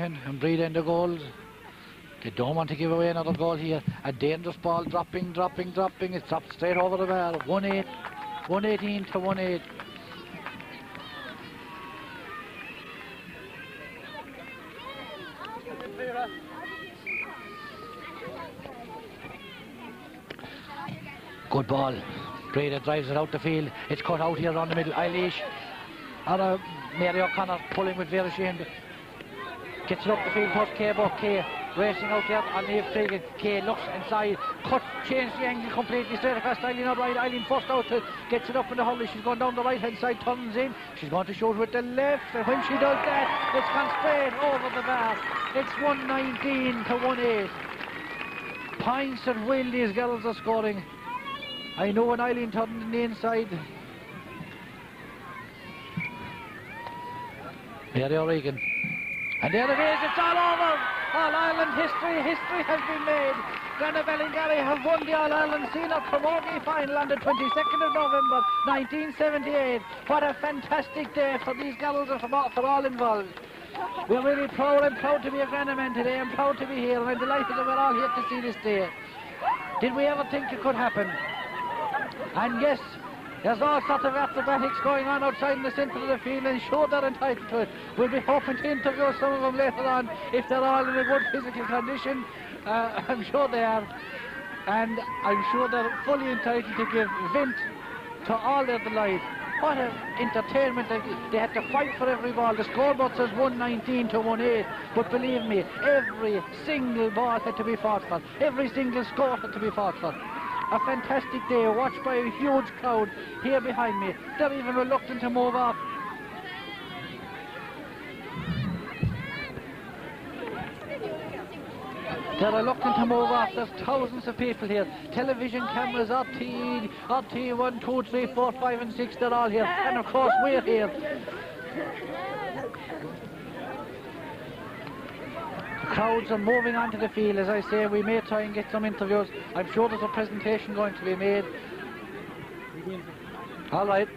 Jermaine and Breda in the goals. They don't want to give away another goal here. A dangerous ball, dropping. It's dropped straight over the bar. 1-8, 118 to 1-8. Good ball. Breda drives it out the field. It's cut out here around the middle. Eileen or Mary O'Connor pulling with Vera Shane. Gets it up the field towards Bouquet. Racing out there on the Reagan. Kay looks inside. Cut, change the angle completely straight across Eileen out right. Eileen forced out to gets it up in the hurley. She's going down the right hand side, turns in. She's going to shoot with the left. And when she does that, it's gone straight over the bar. It's 119 to 1-8. Points at will these girls are scoring. I know when Eileen turned in the inside. There Reagan. And there it is, it's all over. All-Ireland history has been made. Granagh Ballingarry have won the All-Ireland Senior Camogie final on the 22nd of November 1978. What a fantastic day for these girls and for all involved. We're really proud. I'm proud to be a Granagh man today. I'm proud to be here, and I'm delighted that we're all here to see this day. Did we ever think it could happen? And yes, there's all sorts of acrobatics going on outside in the centre of the field, and sure they're entitled to it. We'll be hoping to interview some of them later on if they're all in a good physical condition. I'm sure they are, and I'm sure they're fully entitled to give vent to all their delight. What an entertainment. They had to fight for every ball. The scoreboard says 119 to 1-8, but believe me, every single ball had to be fought for. Every single score had to be fought for. A fantastic day, watched by a huge crowd here behind me. They're even reluctant to move off. They're reluctant to move off. There's thousands of people here. Television cameras, RT 1, 2, 3, 4, 5 and 6, they're all here. And of course we're here. Crowds are moving onto the field. As I say, we may try and get some interviews. I'm sure there's a presentation going to be made. All right.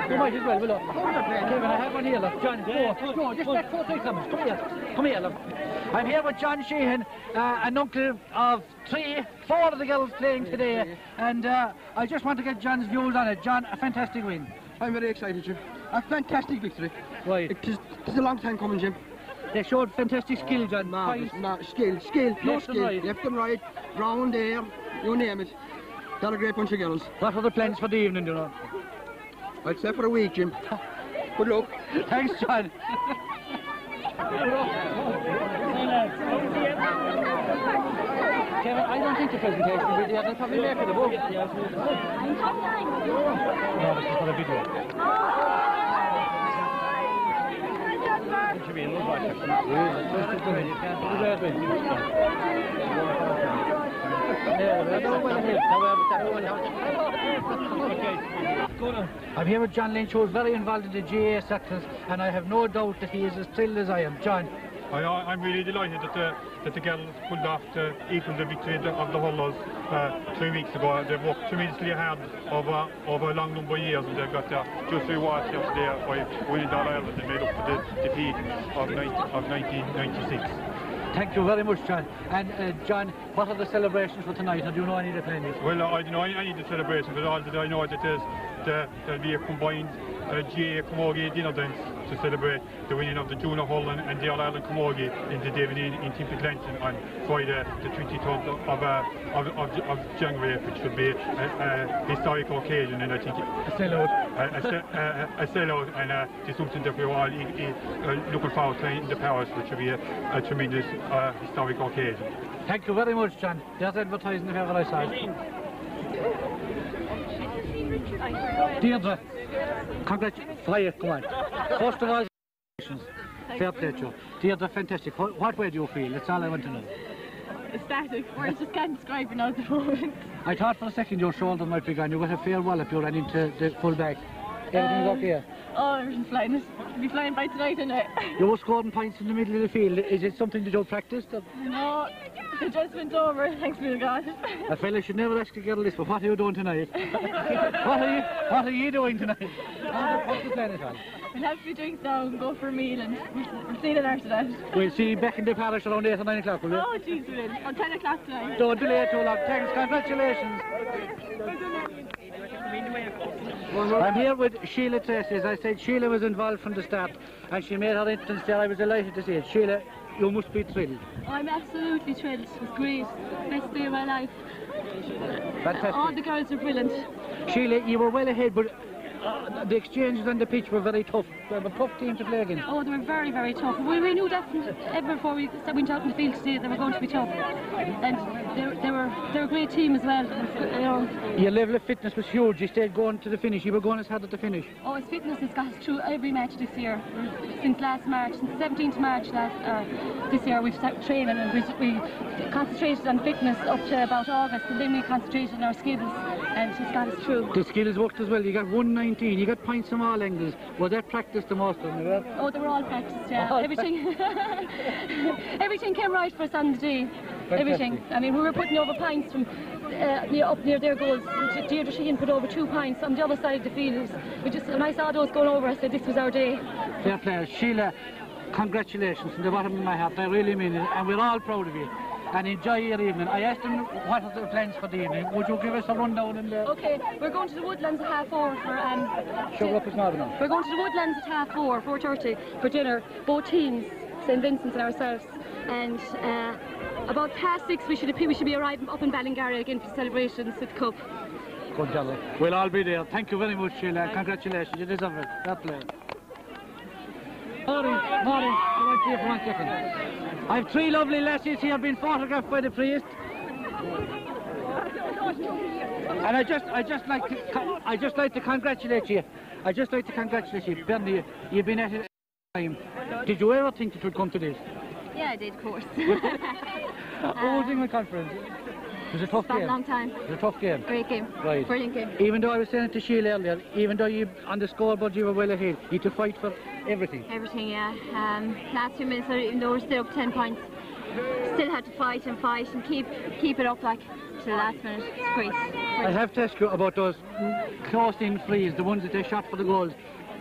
You might as well, will you? Kevin, I have one here, look. John, go, just let 4 3 come here, look. I'm here with John Sheehan, an uncle of 4 of the girls playing today, and I just want to get John's views on it. John, a fantastic win. I'm very excited, Jim. A fantastic victory. Right. It's a long time coming, Jim. They showed fantastic skill, John. Skill, no Left and skill. right. Left and right, round there, you name it. They're a great bunch of girls. What are the plans for the evening, you know? I'd say for a week, Jim. Good luck. Thanks, John. Kevin, I don't think the presentation will be there. They'll probably make it a book. No, this is for a video. I'm here with John Lynch, who is very involved in the GAA sections, and I have no doubt that he is as thrilled as I am. John. I'm really delighted that the girls pulled off to equal the victory of the Hullers 3 weeks ago. They've worked tremendously hard over a long number of years, and they've got just rewards here today by winning All-Ireland and made up for the defeat of 1996. Thank you very much, John. And John, what are the celebrations for tonight? Or do you know any of the plans? Well, I don't know any of the celebrations, but all that I know that there'll be a combined GAA Camogie dinner dance to celebrate the winning of the Junior Hull and the All-Ireland Camogie in the Dabney in Timperclanton on Friday the 23rd of January, which should be a historical occasion, and I think a sellout. A sellout, and it's something that we're all looking forward to in the Paris, which will be a tremendous historical occasion. Thank you very much, John. There's advertising if ever I saw it. Deirdre, congratulations. Come on. First of all, Fair play to you. Deirdre, fantastic. What way do you feel? That's all I want to know. Ecstatic. Words just can't describe it now at the moment. I thought for a second your shoulder might be gone. You got a fair wallop. You ran into the full back. Everything's okay? Oh, everything's flying. It'll be flying by tonight, isn't it? You were scoring points in the middle of the field. Is it something that you practiced? No, it just went over. Thanks be to God. A fella should never ask a girl this, but what are you doing tonight? what are you doing tonight? What's the plan at all? We'll have to be drinks now and go for a meal, and we're seeing after that. We'll see you back in the parish around 8 or 9 o'clock, will we? Oh, jeez, we will. On 10 o'clock tonight. Don't delay too long. Thanks, congratulations. I'm here with Sheila Tracy. As I said, Sheila was involved from the start, and she made her entrance there. I was delighted to see it. Sheila, you must be thrilled. Oh, I'm absolutely thrilled. It was great. Best day of my life. Fantastic. All the girls were brilliant. Sheila, you were well ahead, but the exchanges on the pitch were very tough. They were a tough team to play against. Oh, they were very, very tough. We knew that ever before we went out in the field today, they were going to be tough. And they were a great team as well. You know. Your level of fitness was huge. You stayed going to the finish. You were going as hard at the finish. Oh, his fitness has got us through every match this year. Since last March, since 17th March this year, we've started training, and we concentrated on fitness up to about August, and then we concentrated on our skills, and she's got us through. The skills worked as well. You got 119. You got points from all angles. Was that practiced the most of them? Oh, they were all practiced, yeah. Everything came right for us on the day. Fantastic. Everything. I mean, we were putting over points from up near their goals. Deirdre Sheehan put over 2 points on the other side of the field. When I saw those going over, I said this was our day. Fair play. Sheila, congratulations from the bottom of my heart. I really mean it, and we're all proud of you. And enjoy your evening. I asked them what are the plans for the evening. Would you give us a rundown in there? Okay, we're going to the Woodlands at 4:30 for Sugar up is not enough. We're going to the Woodlands at 4:30 for dinner. Both teams, St Vincent's and ourselves. And about 6:30 we should be arriving up in Ballingarry again for celebrations with the cup. Good job. We'll all be there. Thank you very much, Sheila. Congratulations. You deserve it. Fair play. Morning. I want you for 1 second. I have 3 lovely lasses here being photographed by the priest. And I just like to congratulate you. Bernie, you've been at it time. Did you ever think it would come to this? Yeah, I did, of course. Holding the conference. It was a tough game. A long time. It was a tough game. Great game. Right. Brilliant game. Even though I was saying it to Sheila earlier, even though you on the scoreboard you were well ahead, you had to fight for everything. Everything, yeah. Last 2 minutes, even though we're still up 10 points, still had to fight and keep it up like to the last minute. It's great. I have to ask you about those close-in frees, the ones that they shot for the goals.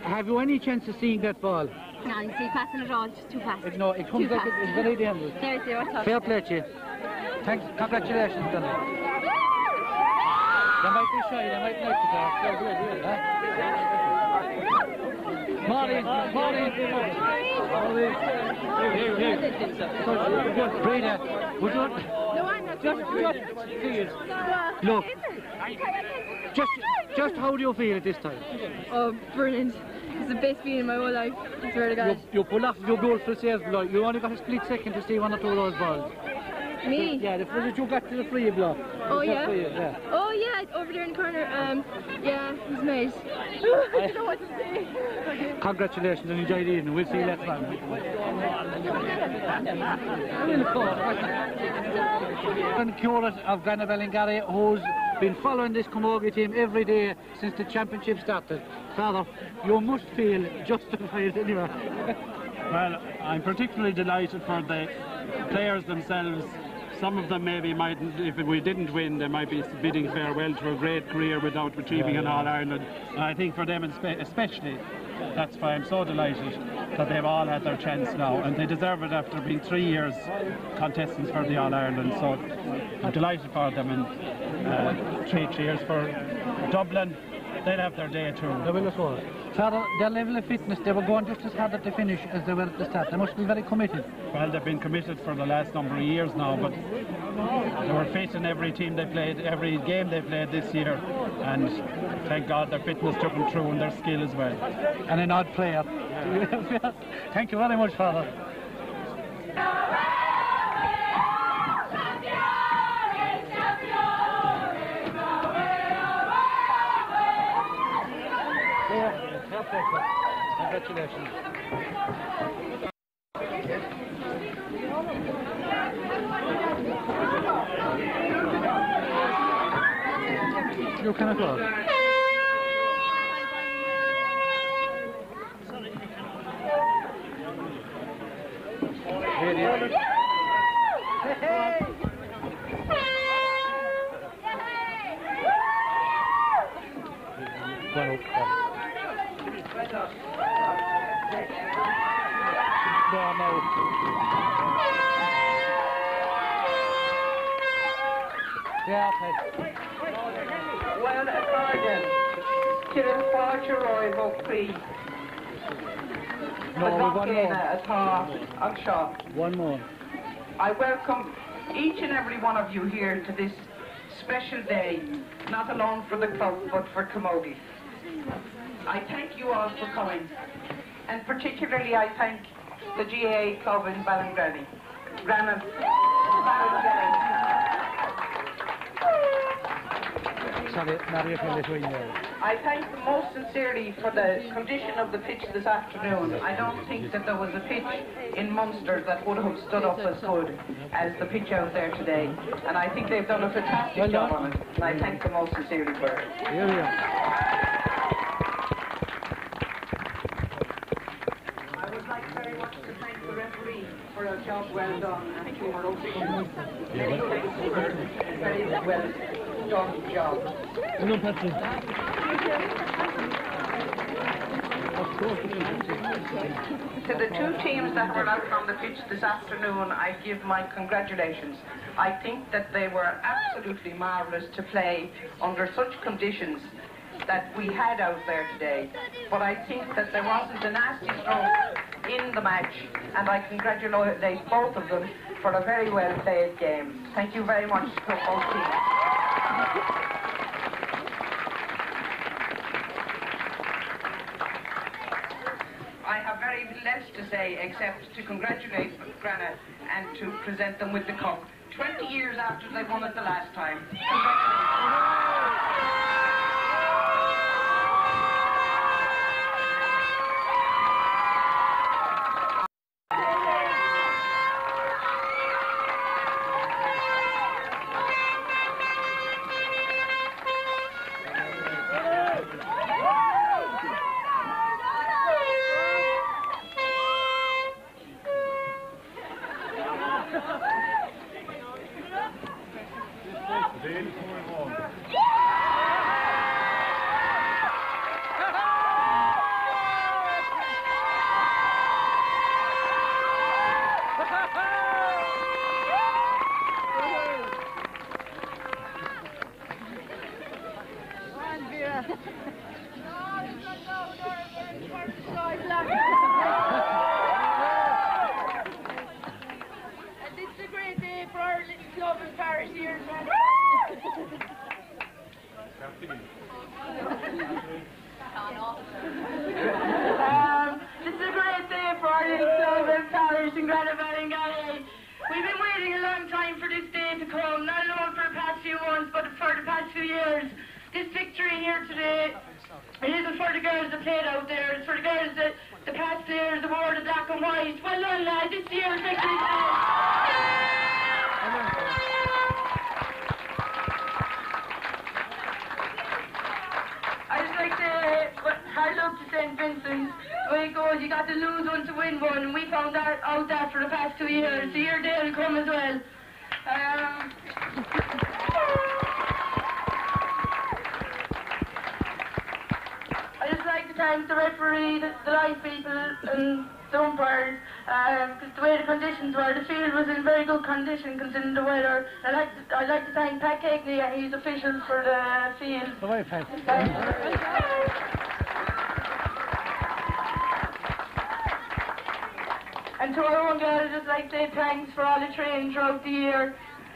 Have you any chance of seeing that ball? No, you see, passing it all, just too fast. No, it comes like it's very dangerous. There's 0 touch. Fair play to you. Thanks, congratulations, Danny. They might be shy, they might like to talk. Morning. Breda, would you... No, I'm not. Look, just how do you feel at this time? Oh, brilliant. It's the best feeling in my whole life. I swear to God. You pull off your beautiful saves, like you only got a split second to see 1 or 2 of those balls. Me? Yeah, the first you got to the free block. Oh, yeah? Yeah. Oh, yeah, over there in the corner. Yeah, it was nice. I don't know what to say. Congratulations and enjoy the evening. We'll see you later on. And Chords of Granagh Ballingarry, who's been following this camogie team every day since the championship started. Father, you must feel justified anyway. Well, I'm particularly delighted for the players themselves. Some of them maybe mightn't, if we didn't win, they might be bidding farewell to a great career without achieving an All-Ireland. And I think for them especially, that's why I'm so delighted that they've all had their chance now, and they deserve it after being 3 years contestants for the All-Ireland. So I'm delighted for them, and 3 cheers for Dublin. They'll have their day too. They will as well. Father, their level of fitness, they were going just as hard at the finish as they were at the start. They must be very committed. Well, they've been committed for the last number of years now, but they were fit in every team they played, every game they played this year, and thank God their fitness took them through and their skill as well. And an odd player. Thank you very much, Father. Congratulations. you can afford. Well, according to the Forgeroy Bouquet, One more. I welcome each and every one of you here to this special day, not alone for the club, but for Camogie. I thank you all for coming, and particularly I thank the GAA club in Ballinelli, Granite Ballingarry. I thank them most sincerely for the condition of the pitch this afternoon. I don't think that there was a pitch in Munster that would have stood up as good as the pitch out there today. And I think they've done a fantastic job on it. And I thank them most sincerely for it. I would like very much to thank the referee for a job well done and to our officials. Very well done job. To the two teams that were out on the pitch this afternoon, I give my congratulations. I think that they were absolutely marvellous to play under such conditions that we had out there today. But I think that there wasn't a nasty stroke in the match, and I congratulate both of them for a very well played game. Thank you very much to both teams. I have very little else to say except to congratulate Granagh and to present them with the cup. 20 years after they won it the last time. Congratulations. This is a great day for our little club and parish in Granagh Ballingarry. We've been waiting a long time for this day to come, not alone for the past few months, but for the past few years. This victory here today, it isn't for the girls that played out there, it's for the girls that the past players that wore the black and white. Well done, lads, this year's victory today. Hard luck to St Vincent. The way it goes, you got to lose one to win one, and we found that out that for the past 2 years. The year day will come as well. I just like to thank the referee, the light people, and the umpires, because the way the conditions were, the field was in very good condition considering the weather. I'd like to thank Pat Kegley and his officials for the field. And to our own girls, I'd just like to say thanks for all the training throughout the year.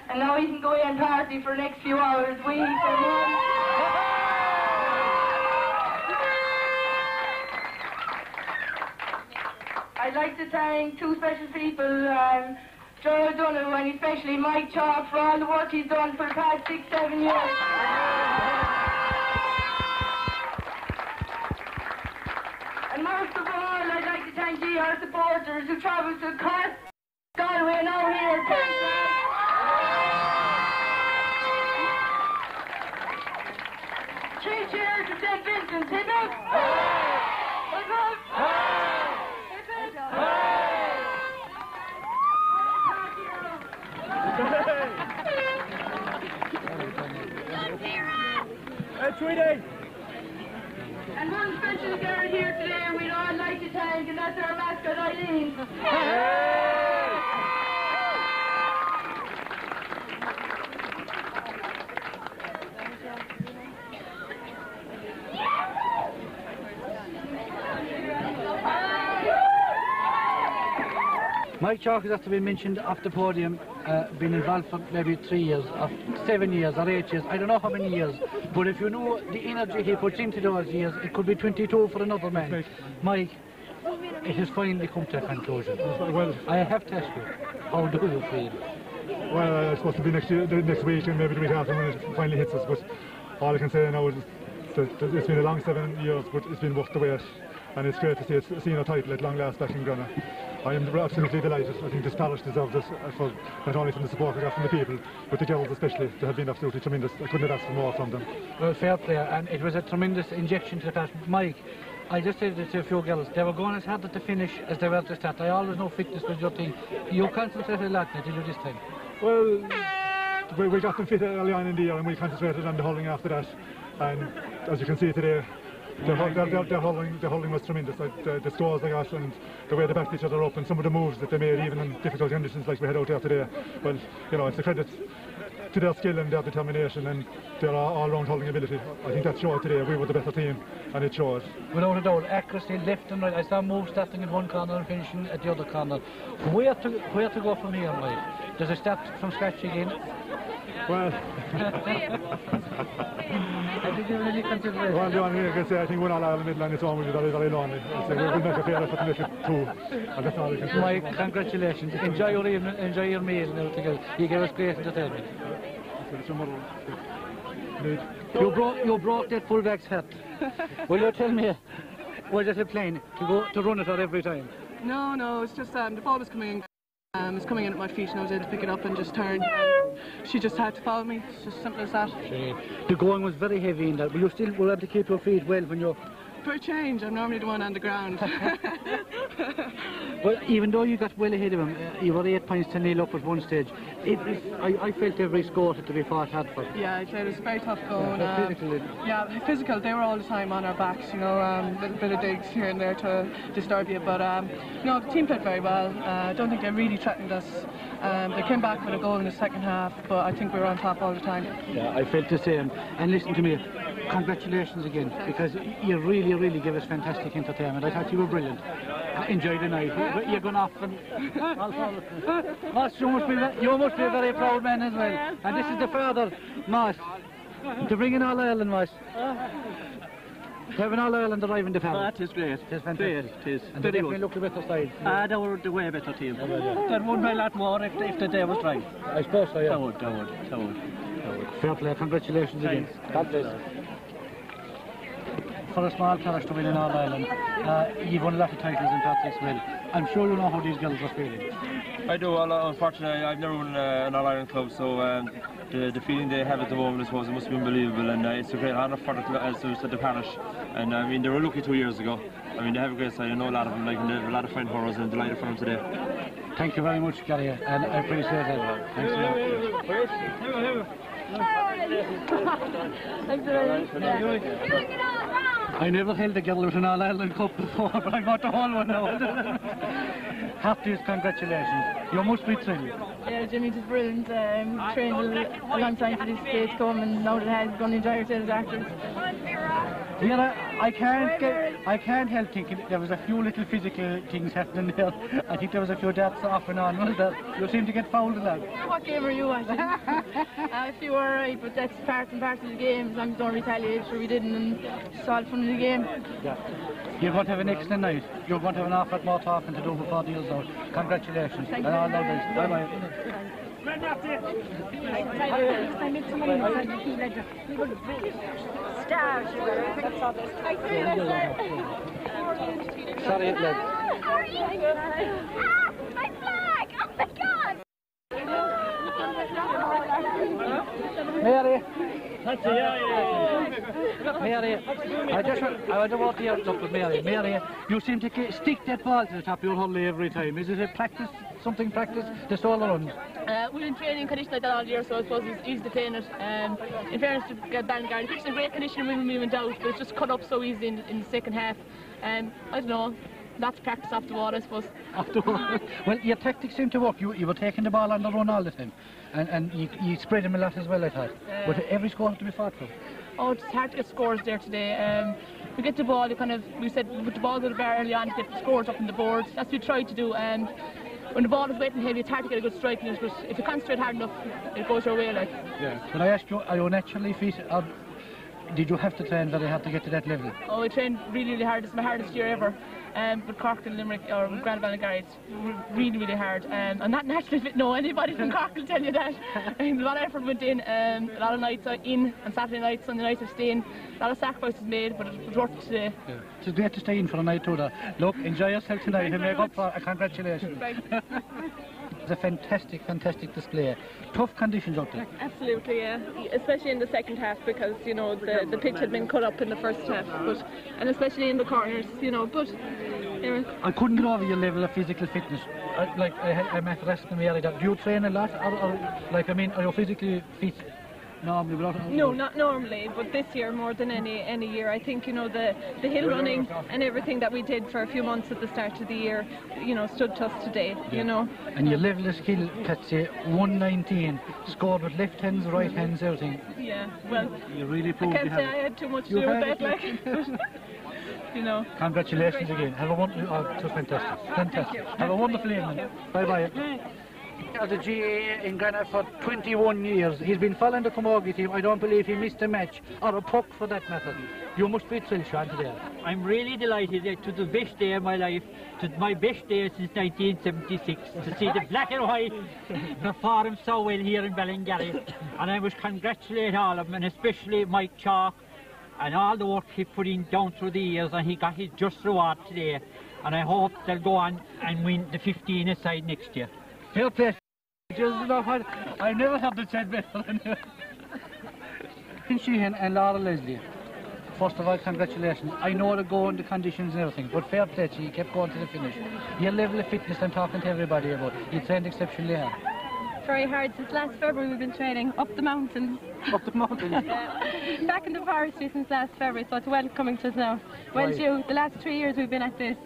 And now we can go in and party for the next few hours. We for one. I'd like to thank two special people, Joe O'Donoghue and especially Mike Chaw for all the work he's done for the past 6-7 years. And most of all, I'd like to thank you, our supporters who travelled to Cork, Galway, and now here. three cheers to St Vincent. Hip hip! Hip hip! Hey, Tweety! And one special girl here today we'd all like to thank, and that's our mascot Eileen. Mike Chalk has to be mentioned off the podium, been involved for maybe 3 years, or 7 years, or 8 years, I don't know how many years, but if you know the energy he puts into those years, it could be 22 for another man. Mike, it has finally come to a conclusion. Well, I have to ask you, how do you feel? well, it's supposed to be next week and maybe the week after when it finally hits us, but all I can say now is that it's been a long 7 years, but it's been worth the wait, and it's great to see a senior title at long last back in Granagh. I am absolutely delighted. I think this parish deserves it, for, not only from the support we got from the people, but the girls especially. They have been absolutely tremendous. I couldn't have asked for more from them. Well, fair play, and it was a tremendous injection to the past. Mike, I just said it to a few girls, they were going as hard at the finish as they were at the start. I always know fitness was your thing. You concentrated a lot, did you, this time? Well, we got them fit early on in the year and we concentrated on the hurling after that. And as you can see today, their hurling was tremendous. The scores they got and the way they backed each other up and some of the moves that they made even in difficult conditions like we had out there today. Well, you know, it's a credit to their skill and their determination and their all-round hurling ability. I think that showed today. We were the better team and it showed. Without a doubt, accuracy left and right. I saw moves starting in one corner and finishing at the other corner. Where to go from here, Mike? Does it start from scratch again? Well, have you given any consideration? Well, the only thing I can say, I think 1 all Ireland middle and it's on will be very, very lonely. We'll make a fair effort to make it 2. And that's all I can say. Mike, congratulations. Enjoy your evening, enjoy your meal and everything else. You gave us great entertainment. You broke that fullback's hat. Will you tell me, was it a plan to run it out every time? No, it's just the ball was coming in. It's coming in at my feet and I was able to pick it up and just turn. She just had to follow me. It's just simple as that. The going was very heavy in that, but you still were able to keep your feet well when you're... For a change, I'm normally the one on the ground. Well, even though you got well ahead of him, you were 8 points to 0 up at one stage. I felt every score had to be fought hard for. Yeah, I'd say it was a very tough going. Physical. Physical. They were all the time on our backs, you know, a little bit of digs here and there to disturb you. But no, the team played very well. I don't think they really threatened us. They came back with a goal in the second half, but I think we were on top all the time. Yeah, I felt the same. And listen to me, congratulations again, because you really gave us fantastic entertainment. I thought you were brilliant. Enjoy the night. You're going off and... Moss, you must be a very proud man as well. And this is the father, Moss, to bring in All Ireland, Moss. To have an All Ireland arrive in the family. That is great. It is fantastic. It is. And they definitely look the better side. They were the way better team. There would be a lot more if the day was right. I suppose so, yeah. They would. Fair play, congratulations again. God bless. For a small parish to win in All Ireland, you've won a lot of titles in Patsy as well. I'm sure you know how these girls are feeling. I do. Unfortunately, I've never won an All Ireland club, so the feeling they have at the moment, I suppose, it must be unbelievable, and it's a great honour for the parish. And I mean, they were lucky 2 years ago. I mean, they have a great side. I know a lot of them, like, and they have a lot of fine heroes, and I'm delighted for them today. Thank you very much, Gary, and I appreciate it. Thanks a lot. I never held a girl with an All Ireland Cup before, but I got the whole one now. Happiest congratulations. You must be thrilled. Yeah, Jimmy, it is brilliant. We've trained a long time for this day to come, and now that it has, we're going to enjoy ourselves afterwards. Vera, I can't help thinking there was a few little physical things happening there. I think there was a few darts off and on, wasn't there? You seem to get fouled a lot. What game are you watching? If you were right, but that's part and parcel of the game. As long as don't retaliate, sure we didn't, and it's all fun in the game. Yeah. You're going to have an excellent night. You're going to have an awful lot more talking to do before the year's out. Congratulations. Thank you. And all the best. Bye-bye. I met somebody who said he was stars. Sorry, lad. My flag! Oh my God! Mary. Patsy, yeah. Mary, I wonder what the outlook with Mary. Mary, you seem to stick that ball to the top of your hurley every time. Is it a practice, something practice, the solo runs? We've been training condition like that all year, so I suppose it's easy to play in it. In fairness to Ballingarry, the pitch is in great condition when we went out, but it's just cut up so easy in the second half. I don't know. Lots of practice off the wall, I suppose. Off the wall. Well, your tactics seem to work. You were taking the ball on the run all the time, and you spread them a lot as well, I thought. But every score had to be fought for. Oh, it's hard to get scores there today. We get the ball, we said put the ball to the bar early on to get the scores up on the board. That's what we tried to do. When the ball is wet and heavy, it's hard to get a good strike in it, but if you concentrate hard enough, it goes your way, like. Yeah. But I asked you, are you naturally fit? Did you have to train very hard to get to that level? Oh, we trained really, really hard. It's my hardest year ever. But Cork and Limerick, or Granagh Ballingarry, it's really, really hard. I'm not naturally fit. No, anybody from Cork will tell you that. A lot of effort went in. A lot of nights in, on Saturday nights, Sunday nights of staying. A lot of sacrifices made, but it was worth it today. Yeah. It's great to stay in for a night too. Look, enjoy yourself tonight and make up for it. Congratulations. It's a fantastic, fantastic display. Tough conditions out there. Absolutely, yeah. Especially in the second half, because you know the pitch had been cut up in the first half, and especially in the corners, you know. But I couldn't get over your level of physical fitness. I'm asking Mary that. Do you train a lot, or are you physically fit? Normally, no, not normally, but this year more than any year. I think, you know, the hill running and everything that we did for a few months at the start of the year, you know, stood to us today, you know. And your level of skill, Patsy, 119, scored with left hands, right hands, everything. Yeah, well, you really proved I can't say I had too much to do with that, like, you know. Congratulations again. Have a wonderful, it was fantastic. Fantastic. Have a wonderful evening. Bye-bye. The GAA in Granite for 21 years. He's been following the Camogie team. I don't believe he missed a match, or a puck for that matter. You must be thrilled, Sean, today. I'm really delighted to the best day of my life, to my best day since 1976, to see the black and white perform so well here in Ballingarry. And I must congratulate all of them, and especially Mike Chalk, and all the work he put in down through the years, and he got his just reward today. And I hope they'll go on and win the 15-a-side next year. Fair play. I never heard it said better than Sheehan and Laura Leslie. First of all, congratulations. I know the goal and the conditions and everything, but fair play to you. You kept going to the finish. Your level of fitness I'm talking to everybody about. You trained exceptionally hard. Very hard. Since last February we've been training up the mountains. Up the mountains? Back in the forestry since last February, so it's well coming to us now. Well due. The last 3 years we've been at this.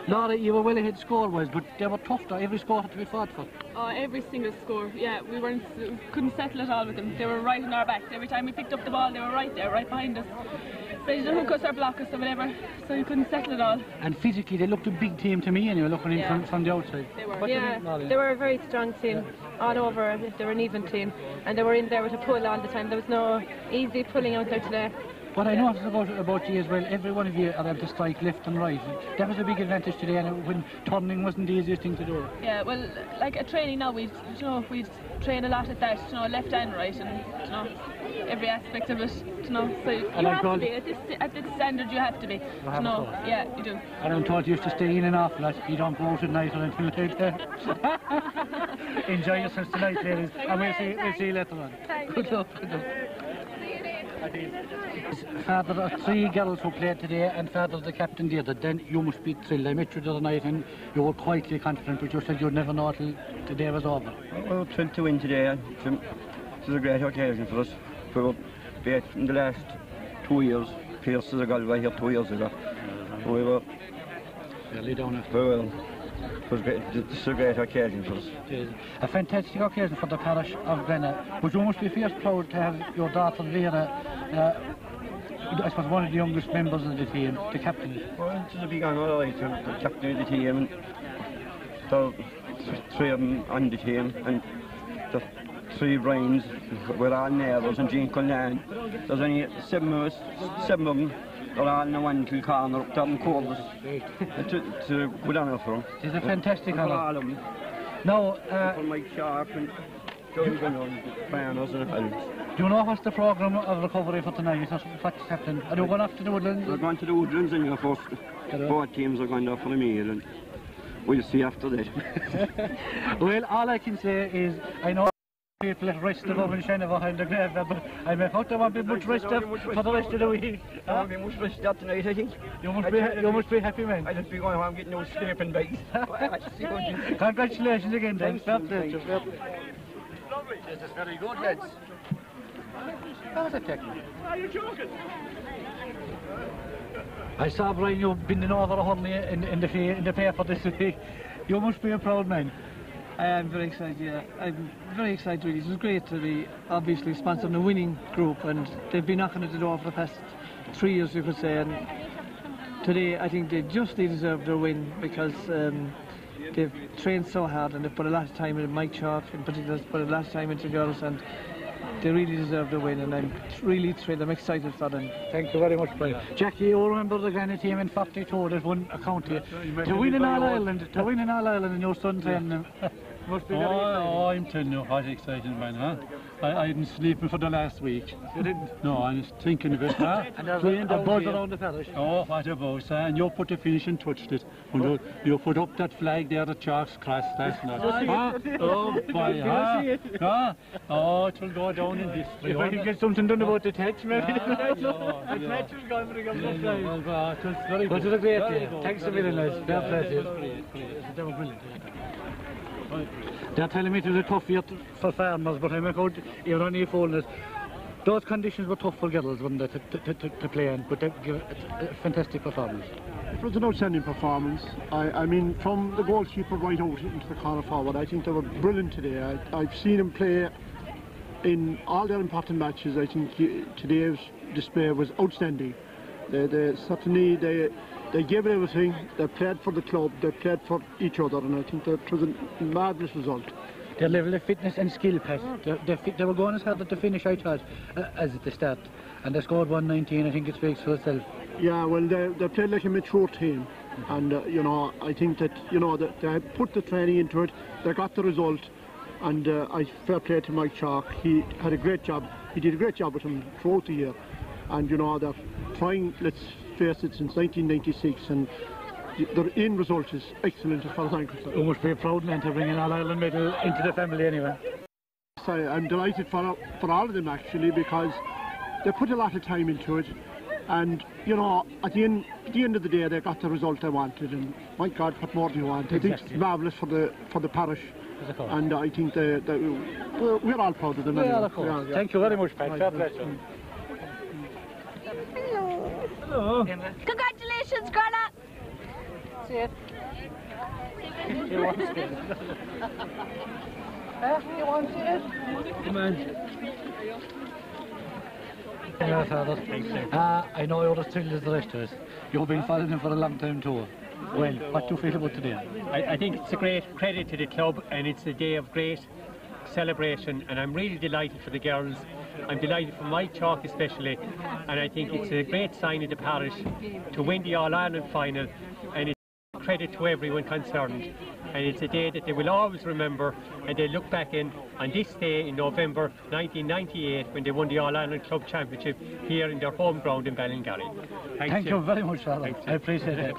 Laura, you were well ahead score-wise, but they were tough though. Every score had to be fought for. Oh, every single score. Yeah, we couldn't settle it all with them. They were right in our backs. Every time we picked up the ball, they were right there, right behind us. Ready to hook us or block us or whatever, so you couldn't settle it all. And physically, they looked a big team to me anyway, looking in from the outside. They were. They were a very strong team all over. They were an even team, and they were in there with a pull all the time. There was no easy pulling out there today. What I noticed about you as well, every one of you are able to strike left and right. That was a big advantage today, and when turning wasn't the easiest thing to do. Yeah, well, like at training now, we train a lot at that, you know, left and right, and you know, every aspect of it, you know. So you have to be at this standard. You have to be, you know. Yeah, you do. And I'm told you used to stay in and off, like you don't go out at night or anything like that. Enjoy yourselves tonight, ladies, and we'll see you later on. Good luck. Good luck. Father of 3 girls who played today, and father of the captain Deirdre. Then you must be thrilled. I met you the other night and you were quietly confident, but you said you'd never know till the day was over. Well, thrilled to win today. It's a great occasion for us. In the last 2 years, Pierce is a Galway here 2 years ago. We were fairly down after. Well, it's a great occasion for us. A fantastic occasion for the parish of Granagh. But you must be fierce proud to have your daughter Vera, I suppose one of the youngest members of the team, the captain. Well, it's a big honour, right, the captain of the team. So, 3 of them on the team, and the 3 brains were all neighbours and Jean Cullen. There's only 7 of them. They're all in the one kill corner up there in Chords. It's a good honour for them. It's a fantastic honour. All of them. Now, for Mike Sharp and Johnny Banners and Eiling. Do you know what's the programme of recovery for tonight? What's happening? Are you going off to the Woodlands? We're going to the Woodlands anyway first. Both teams are going off for a meal and we'll see after that. Well, all I can say is, I know People rested over in Shannon behind the grave, but I may hope there won't be much rest for the rest of the week. There won't be much rest that tonight, I think. You must be happy, man. I'll just be going home getting those scraping bites. Congratulations again, then. Lovely. This is very good, lads. That was a technique. Are you joking? I saw, Brian, you've been in over a honey in the paper this week. You must be a proud man. I am very excited, yeah. I'm very excited really. It was great to be obviously sponsoring a winning group, and they've been knocking at the door for the past 3 years, you could say, and today I think they justly deserve their win because they've trained so hard and they've put a lot of time in. Mike Chalk in particular has put a lot of time into girls, and they really deserve the win, and I'm really thrilled. I'm excited for them. Thank you very much, Brian. Jackie, you remember the Granite team in 42 that won a county to win in All Ireland, and your son saying them. Must be very I'm telling you, what exciting, man, huh? I didn't sleep for the last week. You didn't? No, I was thinking of it, huh? And there's a buzz around the parish. Oh, what a buzz, and you put the finishing touch to it. When you put up that flag there, the Chalk's crossed last night. Oh, boy, huh? Oh, it will go down in history. If I can get something done about the touch, maybe. The touch will go for the government. It was a great day. Thanks a million, lads. God bless you. They were brilliant. They're telling me it was a tough year for farmers, but I'm out even on your phone. Those conditions were tough for girls, weren't they, to play in, but they gave a fantastic performance. It was an outstanding performance. I mean, from the goalkeeper right out into the corner forward, I think they were brilliant today. I've seen them play in all their important matches. I think today's display was outstanding. They certainly gave it everything. They played for the club, they played for each other, and I think that it was a marvellous result. Their level of fitness and skill, Pat, they were going as hard at the finish, I thought, as at the start, and they scored 119. I think it speaks for itself. Yeah, well, they played like a mature team, and you know, I think that that they put the training into it. They got the result, and I fair play to Mike Chalk. He had a great job. He did a great job with them throughout the year, and you know, they're trying. Let's face it, since 1996, and their end result is excellent as far as I'm concerned. You must be a proud man to bring an All-Ireland medal into the family anyway. I'm delighted for all of them actually, because they put a lot of time into it, and you know, at the end of the day they got the result they wanted, and my God, what more do you want? I think it's marvellous for the parish, and I think we're all proud of them. Yeah. Thank you very much, Pat. God bless you. Hello. Congratulations, Granagh. See it. You want to see it? You want to see it? Come on. Yeah, Father. I know you're as thrilled as the rest of us. You've been following him for a long time too. Well, what do you feel about today? I think it's a great credit to the club, and it's a day of great celebration, and I'm really delighted for the girls. I'm delighted for Mike Chalk especially, and I think it's a great sign of the parish to win the All-Ireland final, and it's a credit to everyone concerned, and it's a day that they will always remember, and they look back on this day in November 1998 when they won the All-Ireland Club Championship here in their home ground in Ballingarry. Thank you very much, Father. I appreciate it.